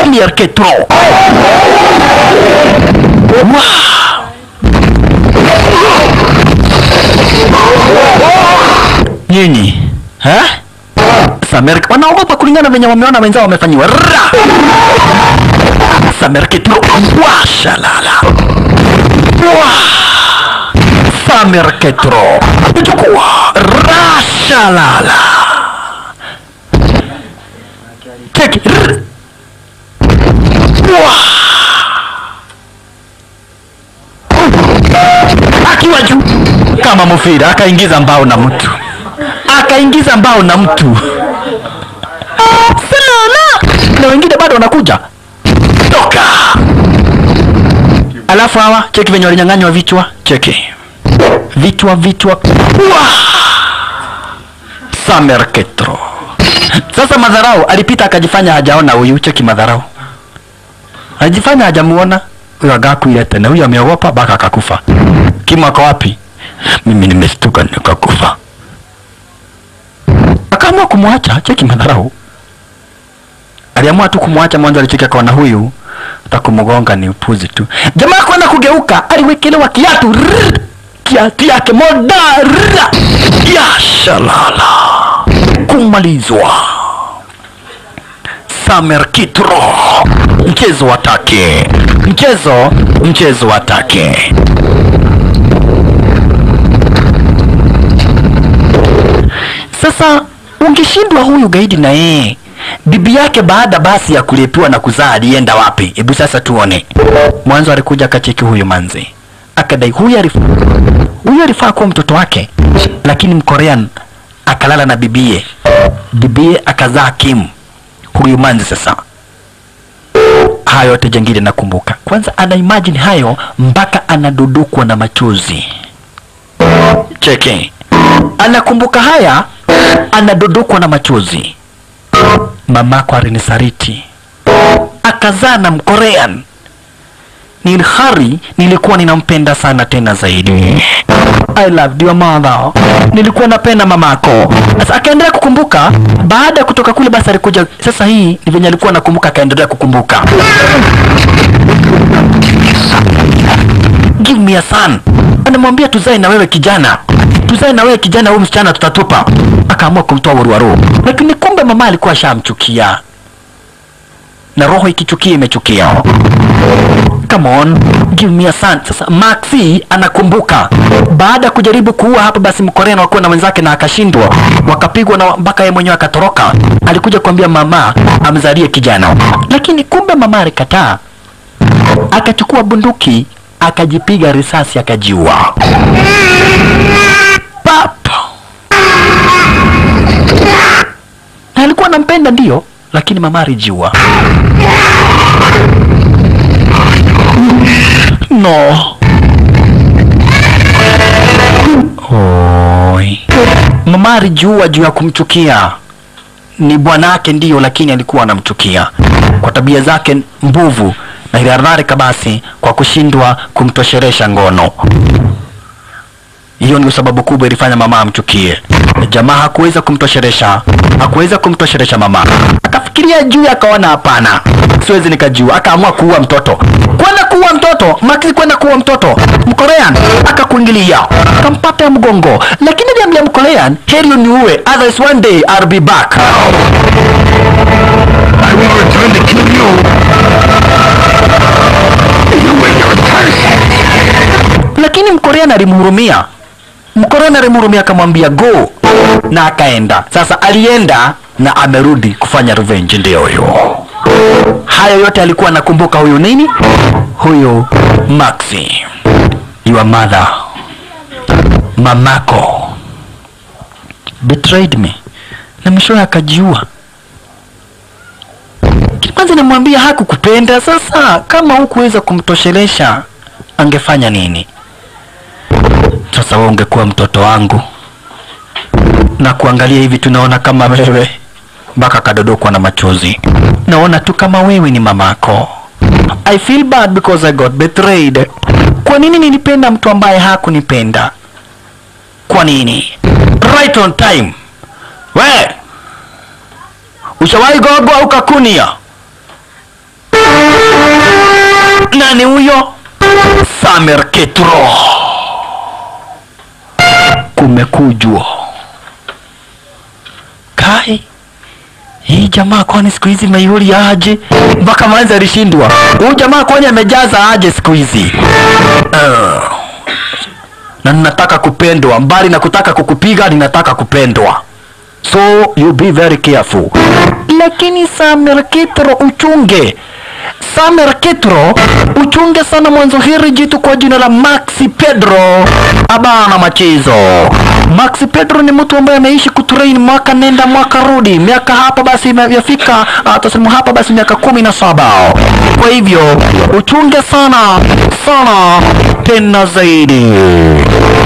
S1: Samir Kitro. Nyinyi Samir wanaogopa kulingana venye wameona wenzao wamefanyiwa. Samir Kitro shalala. Samir Kitro chukua rashalala. Cheki akiwa juu kama mufira, akaingiza mbao na mtu. Salala. Na wengine bado wanakuja. Toka. Alafu hawa cheki venye walinyang'anywa vichwa. Cheki vichwa. Samir Kitro. Sasa madharau alipita akajifanya hajaona huyu. Cheki madharau, ajifanya hajamuona huyu. Agakuile tena huyu, ameogopa baka akakufa. Kima kwa wapi? Mimi nimestuka nikakufa. Akaamua kumwacha. Cheki madharau, aliamua tu kumwacha. Mwanzo alicheka kwa na huyu atakumgonga ni upuzi tu. Jamaa kwenda kugeuka, aliwekelewa kiatu. Kiatu yake moda ya shalala. Kumalizwa. Samir Kitro. Mchezo watake. Sasa ungeshindwa huyu gaidi na yeye. Bibi yake baada basi ya kulepiwa na kuzaa alienda wapi? Hebu sasa tuone. Mwanzo alikuja akacheki huyu manzi. Akadai huyu alifaa kuwa mtoto wake. Lakini Mkorean akalala na bibie. Bibie akazaa Kim. Huyu manzi sasa. Hayo yote jengine nakumbuka. Kwanza ana imagine hayo mpaka anadudukwa na machozi. Cheki. Anakumbuka haya, anadudukwa na machozi. Mamako alinisariti. Akazaa na Mkorean. Nilihari nilikuwa ninampenda sana tena zaidi. I loved your mother. Nilikuwa napenda mamako. Sasa akaendelea kukumbuka. Baada ya kutoka kule basi alikuja. Sasa hii ni venye alikuwa anakumbuka, akaendelea kukumbuka. give me a son. Anamwambia tuzae na wewe kijana, tuzae na wewe kijana, huyu msichana tutatupa. Akaamua kumtoa Waruwaru, lakini kumbe mama alikuwa ashamchukia, na roho ikichukia imechukia. Come on, give me a son. Sasa Maxi anakumbuka baada ya kujaribu kuua hapa basi Mkorean wakuwa na wenzake na akashindwa, wakapigwa na mpaka yeye mwenyewe akatoroka. Alikuja kuambia mama amzalie kijana, lakini kumbe mama alikataa, akachukua bunduki akajipiga risasi akajiua. Pap. Alikuwa anampenda ndio, lakini mama alijiua. No. Oi. Mama alijiua juu ya kumchukia. Ni bwanake ndio, lakini alikuwa anamchukia kwa tabia zake mbovu na hilararika basi kwa kushindwa kumtosheresha ngono. Hiyo ndio sababu kubwa ilifanya mama amchukie. Jamaa hakuweza kumtosheresha mama. Akafikiria juu, akaona hapana, siwezi nikajua. Akaamua kuua mtoto. Maxi kwenda kuua mtoto. Mkorean akakuingilia, akampata mgongo, lakini aliambia Mkorean, heri uniue, otherwise one day I'll be back.
S3: I will return to kill you. You will your person.
S1: Lakini Mkorean alimhurumia, akamwambia go, na akaenda. Sasa alienda na amerudi kufanya revenge, ndio huyo. Hayo yote alikuwa anakumbuka huyu nini? Huyu Maxi. Your mother, mamako, betrayed me. Na mwishowe akajiua. Kwanza namwambia hakukupenda. Sasa kama hukuweza kumtoshelesha angefanya nini? Sasa wewe ungekuwa mtoto wangu na kuangalia hivi tunaona kama wewe, mpaka kadodokwa na machozi. Naona tu kama wewe ni mamako. I feel bad because I got betrayed. Kwa nini nilipenda mtu ambaye hakunipenda? Kwa nini? Right on time. We, ushawahi gogwa ukakunia? Nani huyo? Samer Ketro. Kumekujwa. Kai, hii jamaa kwani siku hizi mayuri aje? Mpaka manza alishindwa. Huyu jamaa kwani amejaza aje siku hizi? Na ninataka kupendwa, mbali na kutaka kukupiga ninataka kupendwa. So you be very careful. Lakini Samer Ketro uchunge. Samer Ketro uchunge sana mwanzo. Hili jitu kwa jina la Maxi Pedro abana machizo. Maxi Pedro ni mtu ambaye ameishi kutrain mwaka nenda mwaka rudi. Miaka hapa basi imefika, atasema hapa basi miaka 17. Kwa hivyo uchunge sana tena zaidi.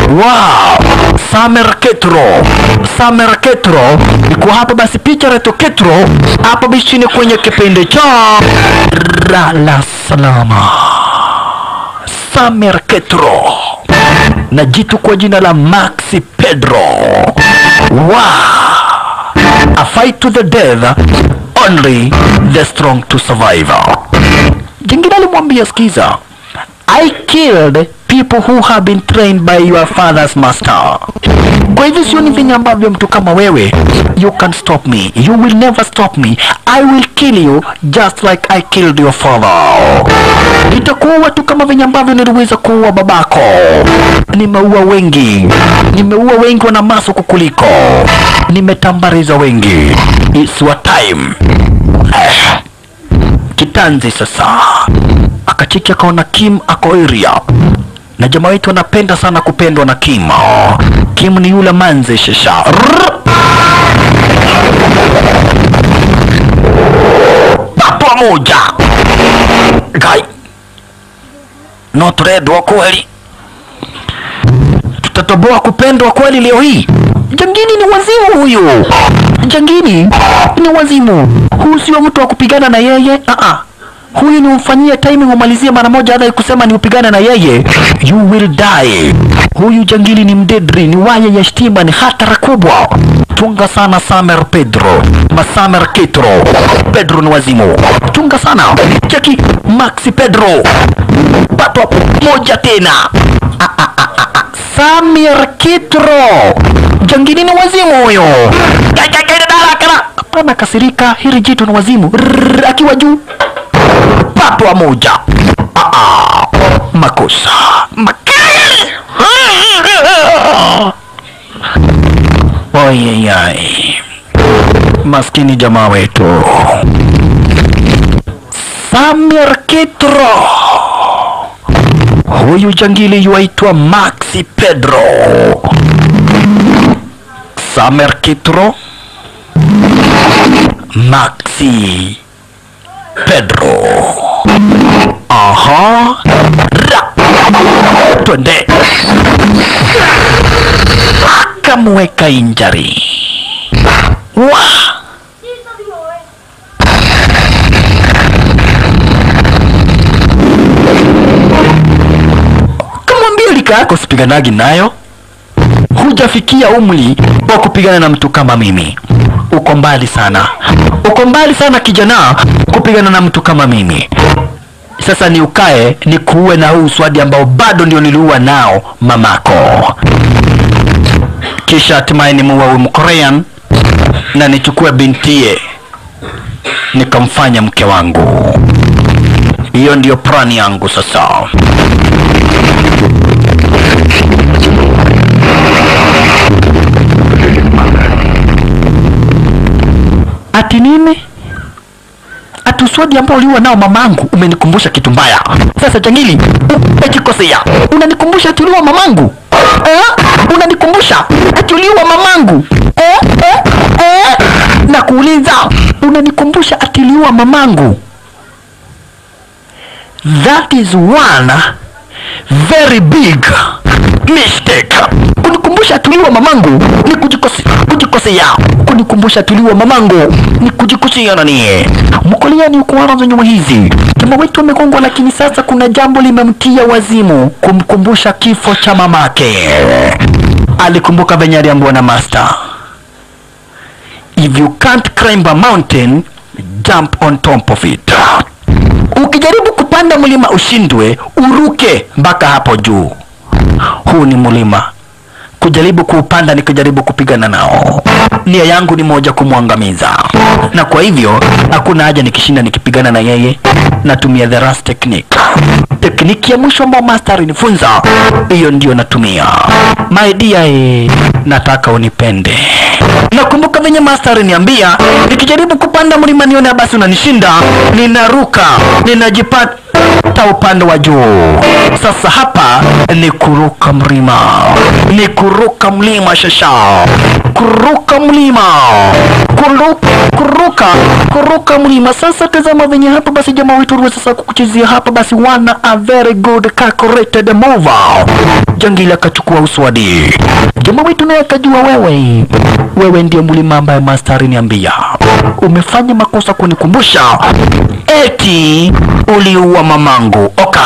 S1: Wow, Samer Ketro iko hapa basi, picha reto Ketro hapa bishini kwenye kipindi cha la salama. Samer Ketro na jitu kwa jina la Maxi Pedro. Wow, a fight to the death, only the strong to survive. Jingine alimwambia, skiza, I killed people who have been trained by your father's master. Kwa hivyo sioni vingi ambavyo mtu kama wewe, you can stop me. You will never stop me. I will kill you just like I killed your father. Nitakuua tu kama vingi ambavyo niliweza kuua babako. Nimeua wengi wana maso kukuliko. Nimetambariza wengi. It's what time. Kitanzi sasa. Akachiki akaona Kim ako area. Na jamaa wetu anapenda sana kupendwa na Kim. Kim ni yule manze shesha. Papo moja. Guy. Not red wa kweli. Tutatoboa kupendwa kweli leo hii. Jangini ni wazimu huyu. Jangini ni wazimu. Huyu sio mtu wa kupigana na yeye. Huyu ni umfanyie timing umalizie mara moja, hata kusema ni upigane na yeye, you will die. Huyu jangili ni mdedri, ni waya ya stima, ni hatari kubwa. chunga sana Samer Pedro, Masamer Kitro. Pedro ni wazimu, chunga sana. Cheki Maxi Pedro, pato moja tena. Samir Kitro, jangini ni wazimu huyo. Hapana kasirika, hili jitu ni wazimu. Akiwa juu, pato moja. Makosa makali. Oyeyai, maskini jamaa wetu Samir Kitro. Huyu jangili yuaitwa Maxi Pedro. Samir Kitro, Maxi Pedro. Aha, twende. Akamweka injari. Kamwambia lika yako sipiganagi nayo, hujafikia umri wa kupigana na mtu kama mimi. Uko mbali sana, uko mbali sana kijana kupigana na mtu kama mimi. Sasa ni ukae ni kuue na huu swadi ambao bado ndio niliua nao mamako, kisha hatimaye ni muue Mkorean na nichukue bintie nikamfanya mke wangu. Hiyo ndio plani yangu sasa. Ati nini? Atuswadi ambao uliwa nao mamangu umenikumbusha kitu mbaya. Sasa jangili, umejikosea. Unanikumbusha ati uliwa mamangu? Unanikumbusha ati uliwa mamangu? Na kuuliza, unanikumbusha ati uliwa mamangu? That is one very big mistake. Kunikumbusha tuliwa mamangu ni kujikosea. Kunikumbusha tuliwa mamangu ni kujikosea nani? Mkolia ni ukuwana za nyuma hizi. Kama wetu wamegongwa, lakini sasa kuna jambo limemtia wazimu kumkumbusha kifo cha mamake. Alikumbuka venye aliambiwa na master, if you can't climb a mountain, jump on top of it. Ukijaribu kupanda mlima ushindwe, uruke mpaka hapo juu. Huu ni mlima, kujaribu kuupanda ni kujaribu kupigana nao. Nia yangu ni moja, kumwangamiza. Na kwa hivyo hakuna haja nikishinda nikipigana na yeye, natumia the rust technique. Tekniki ya mwisho ambao master alinifunza, hiyo ndio natumia. My dear, nataka unipende. Nakumbuka venye master aliniambia nikijaribu kupanda mlima nione basi unanishinda, ninaruka, ninajipata upande wa juu. Sasa hapa ni kuruka mlima. Ni kuruka mlima shasha. Kuruka mlima. Kuruka mlima. Sasa tazama venye hapa basi jamaa wetu ruwe sasa kukuchezea hapa basi wana a very good calculated move. Jangili akachukua uswadi. Jamaa wetu naye akajua wewe ndio mlima ambaye master aliniambia. Umefanya makosa kunikumbusha eti uliua mamangu. Oka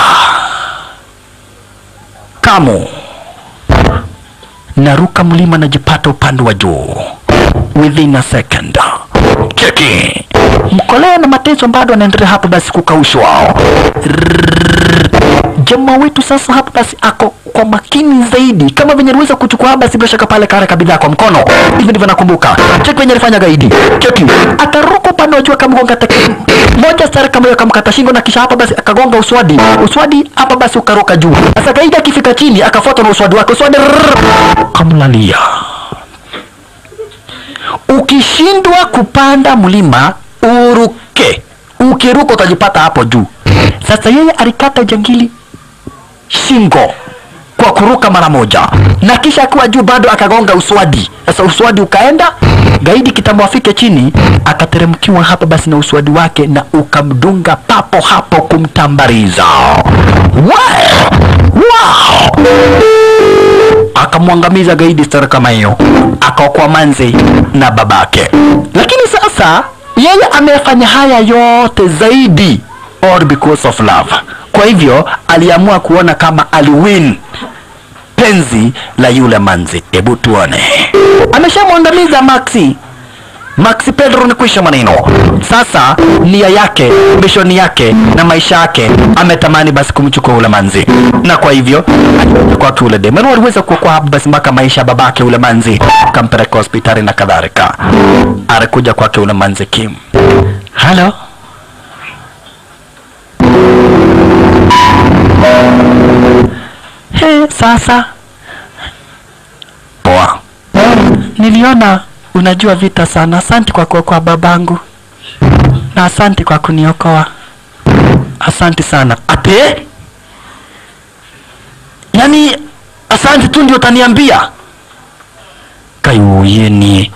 S1: Kamu, naruka mlima najipata upande wa juu within a second. Cheki Mkolea na mateso bado anaendelea hapa basi kukaushwa. Jamaa wetu sasa hapa basi ako kwa makini zaidi, kama venye aliweza kuchukua basi bila shaka pale kare kabidha kwa mkono. Hivi ndivyo nakumbuka. Cheki venye alifanya gaidi. Cheki akaruka upande wa juu akamgonga teke moja stari kama hiyo, akamkata shingo na kisha hapa basi akagonga uswadi. Uswadi hapa basi ukaruka juu. Sasa gaidi akifika chini akafuata na uswadi wake. Uswadi kamlalia. Ukishindwa kupanda mlima uruke. Ukiruka utajipata hapo juu. Sasa yeye alikata jangili shingo kwa kuruka mara moja, na kisha akiwa juu bado akagonga uswadi. Sasa uswadi ukaenda, gaidi kitambo afike chini akateremkiwa hapa basi na uswadi wake na ukamdunga papo hapo kumtambariza. Wow! Akamwangamiza gaidi stara kama hiyo, akaokoa manzi na babake. Lakini sasa yeye amefanya haya yote zaidi all because of love. Kwa hivyo aliamua kuona kama aliwin penzi la yule manzi. Hebu tuone. Ameshamwangamiza Maxi Pedro ni kwisha maneno. Sasa nia yake, mishoni yake na maisha yake, ametamani basi kumchukua ule manzi. Na kwa hivyo kwa kule demu aliweza kuokoa basi mpaka maisha ya babake ule manzi, kampeleka hospitali na kadhalika. Alikuja kwake ule manzi Kim. Hello. Sasa poa. Niliona unajua vita sana. Asante kwa kuokoa babangu. Na asante kwa kuniokoa. Asante sana. Ate? Yani asante tu ndio utaniambia? Kayuyeni.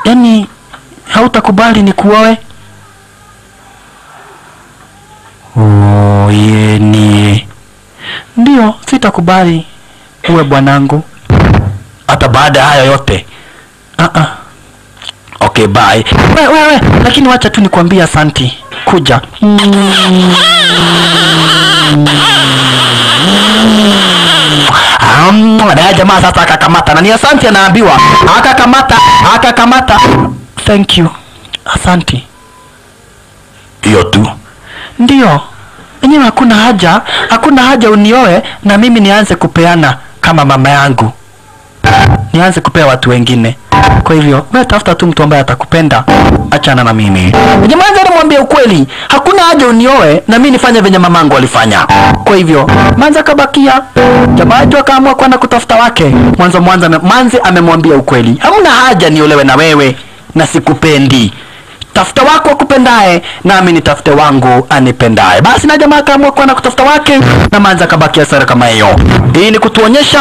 S1: Yani hautakubali ni kuoe? Yeni. Ndio, sitakubali uwe bwanangu hata baada ya haya yote. Okay, bye. Wewe, lakini wacha tu nikwambie asante. Kuja. Na jamaa sasa akakamata. Na ni asante anaambiwa. Akakamata. Thank you. Asante. Hiyo tu. Ndio. Enyewe hakuna haja unioe na mimi nianze kupeana kama mama yangu. Nianze kupea watu wengine. Kwa hivyo, wewe tafuta tu mtu ambaye atakupenda, achana na mimi. Jamaa alimwambia ukweli, hakuna haja unioe na mimi nifanye venye mamangu alifanya. Kwa hivyo, Manzi kabakia. Jamaa tu akaamua kwenda kutafuta wake. Manzi amemwambia ukweli. Hamna haja niolewe na wewe na sikupendi. Tafuta wako akupendaye nami nitafute wangu anipendaye. Basi na jamaa akaamua kwenda kutafuta wake na Manzi akabakia sara kama hiyo. Hii ni kutuonyesha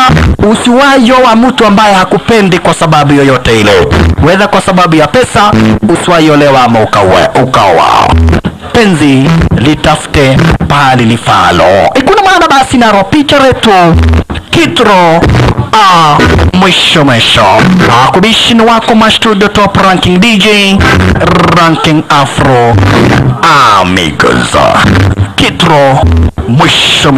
S1: usiwayo wa mtu ambaye hakupendi kwa sababu yoyote ile. Whether kwa sababu ya pesa, usiwayo lewa ama ukawa. Penzi litafute pahali lifalo. Ikuna maana basi na picha letu Kitro mwisho kubishini wako Mastudio Top Ranking DJ Ranking Afro Amigos Kitro mwisho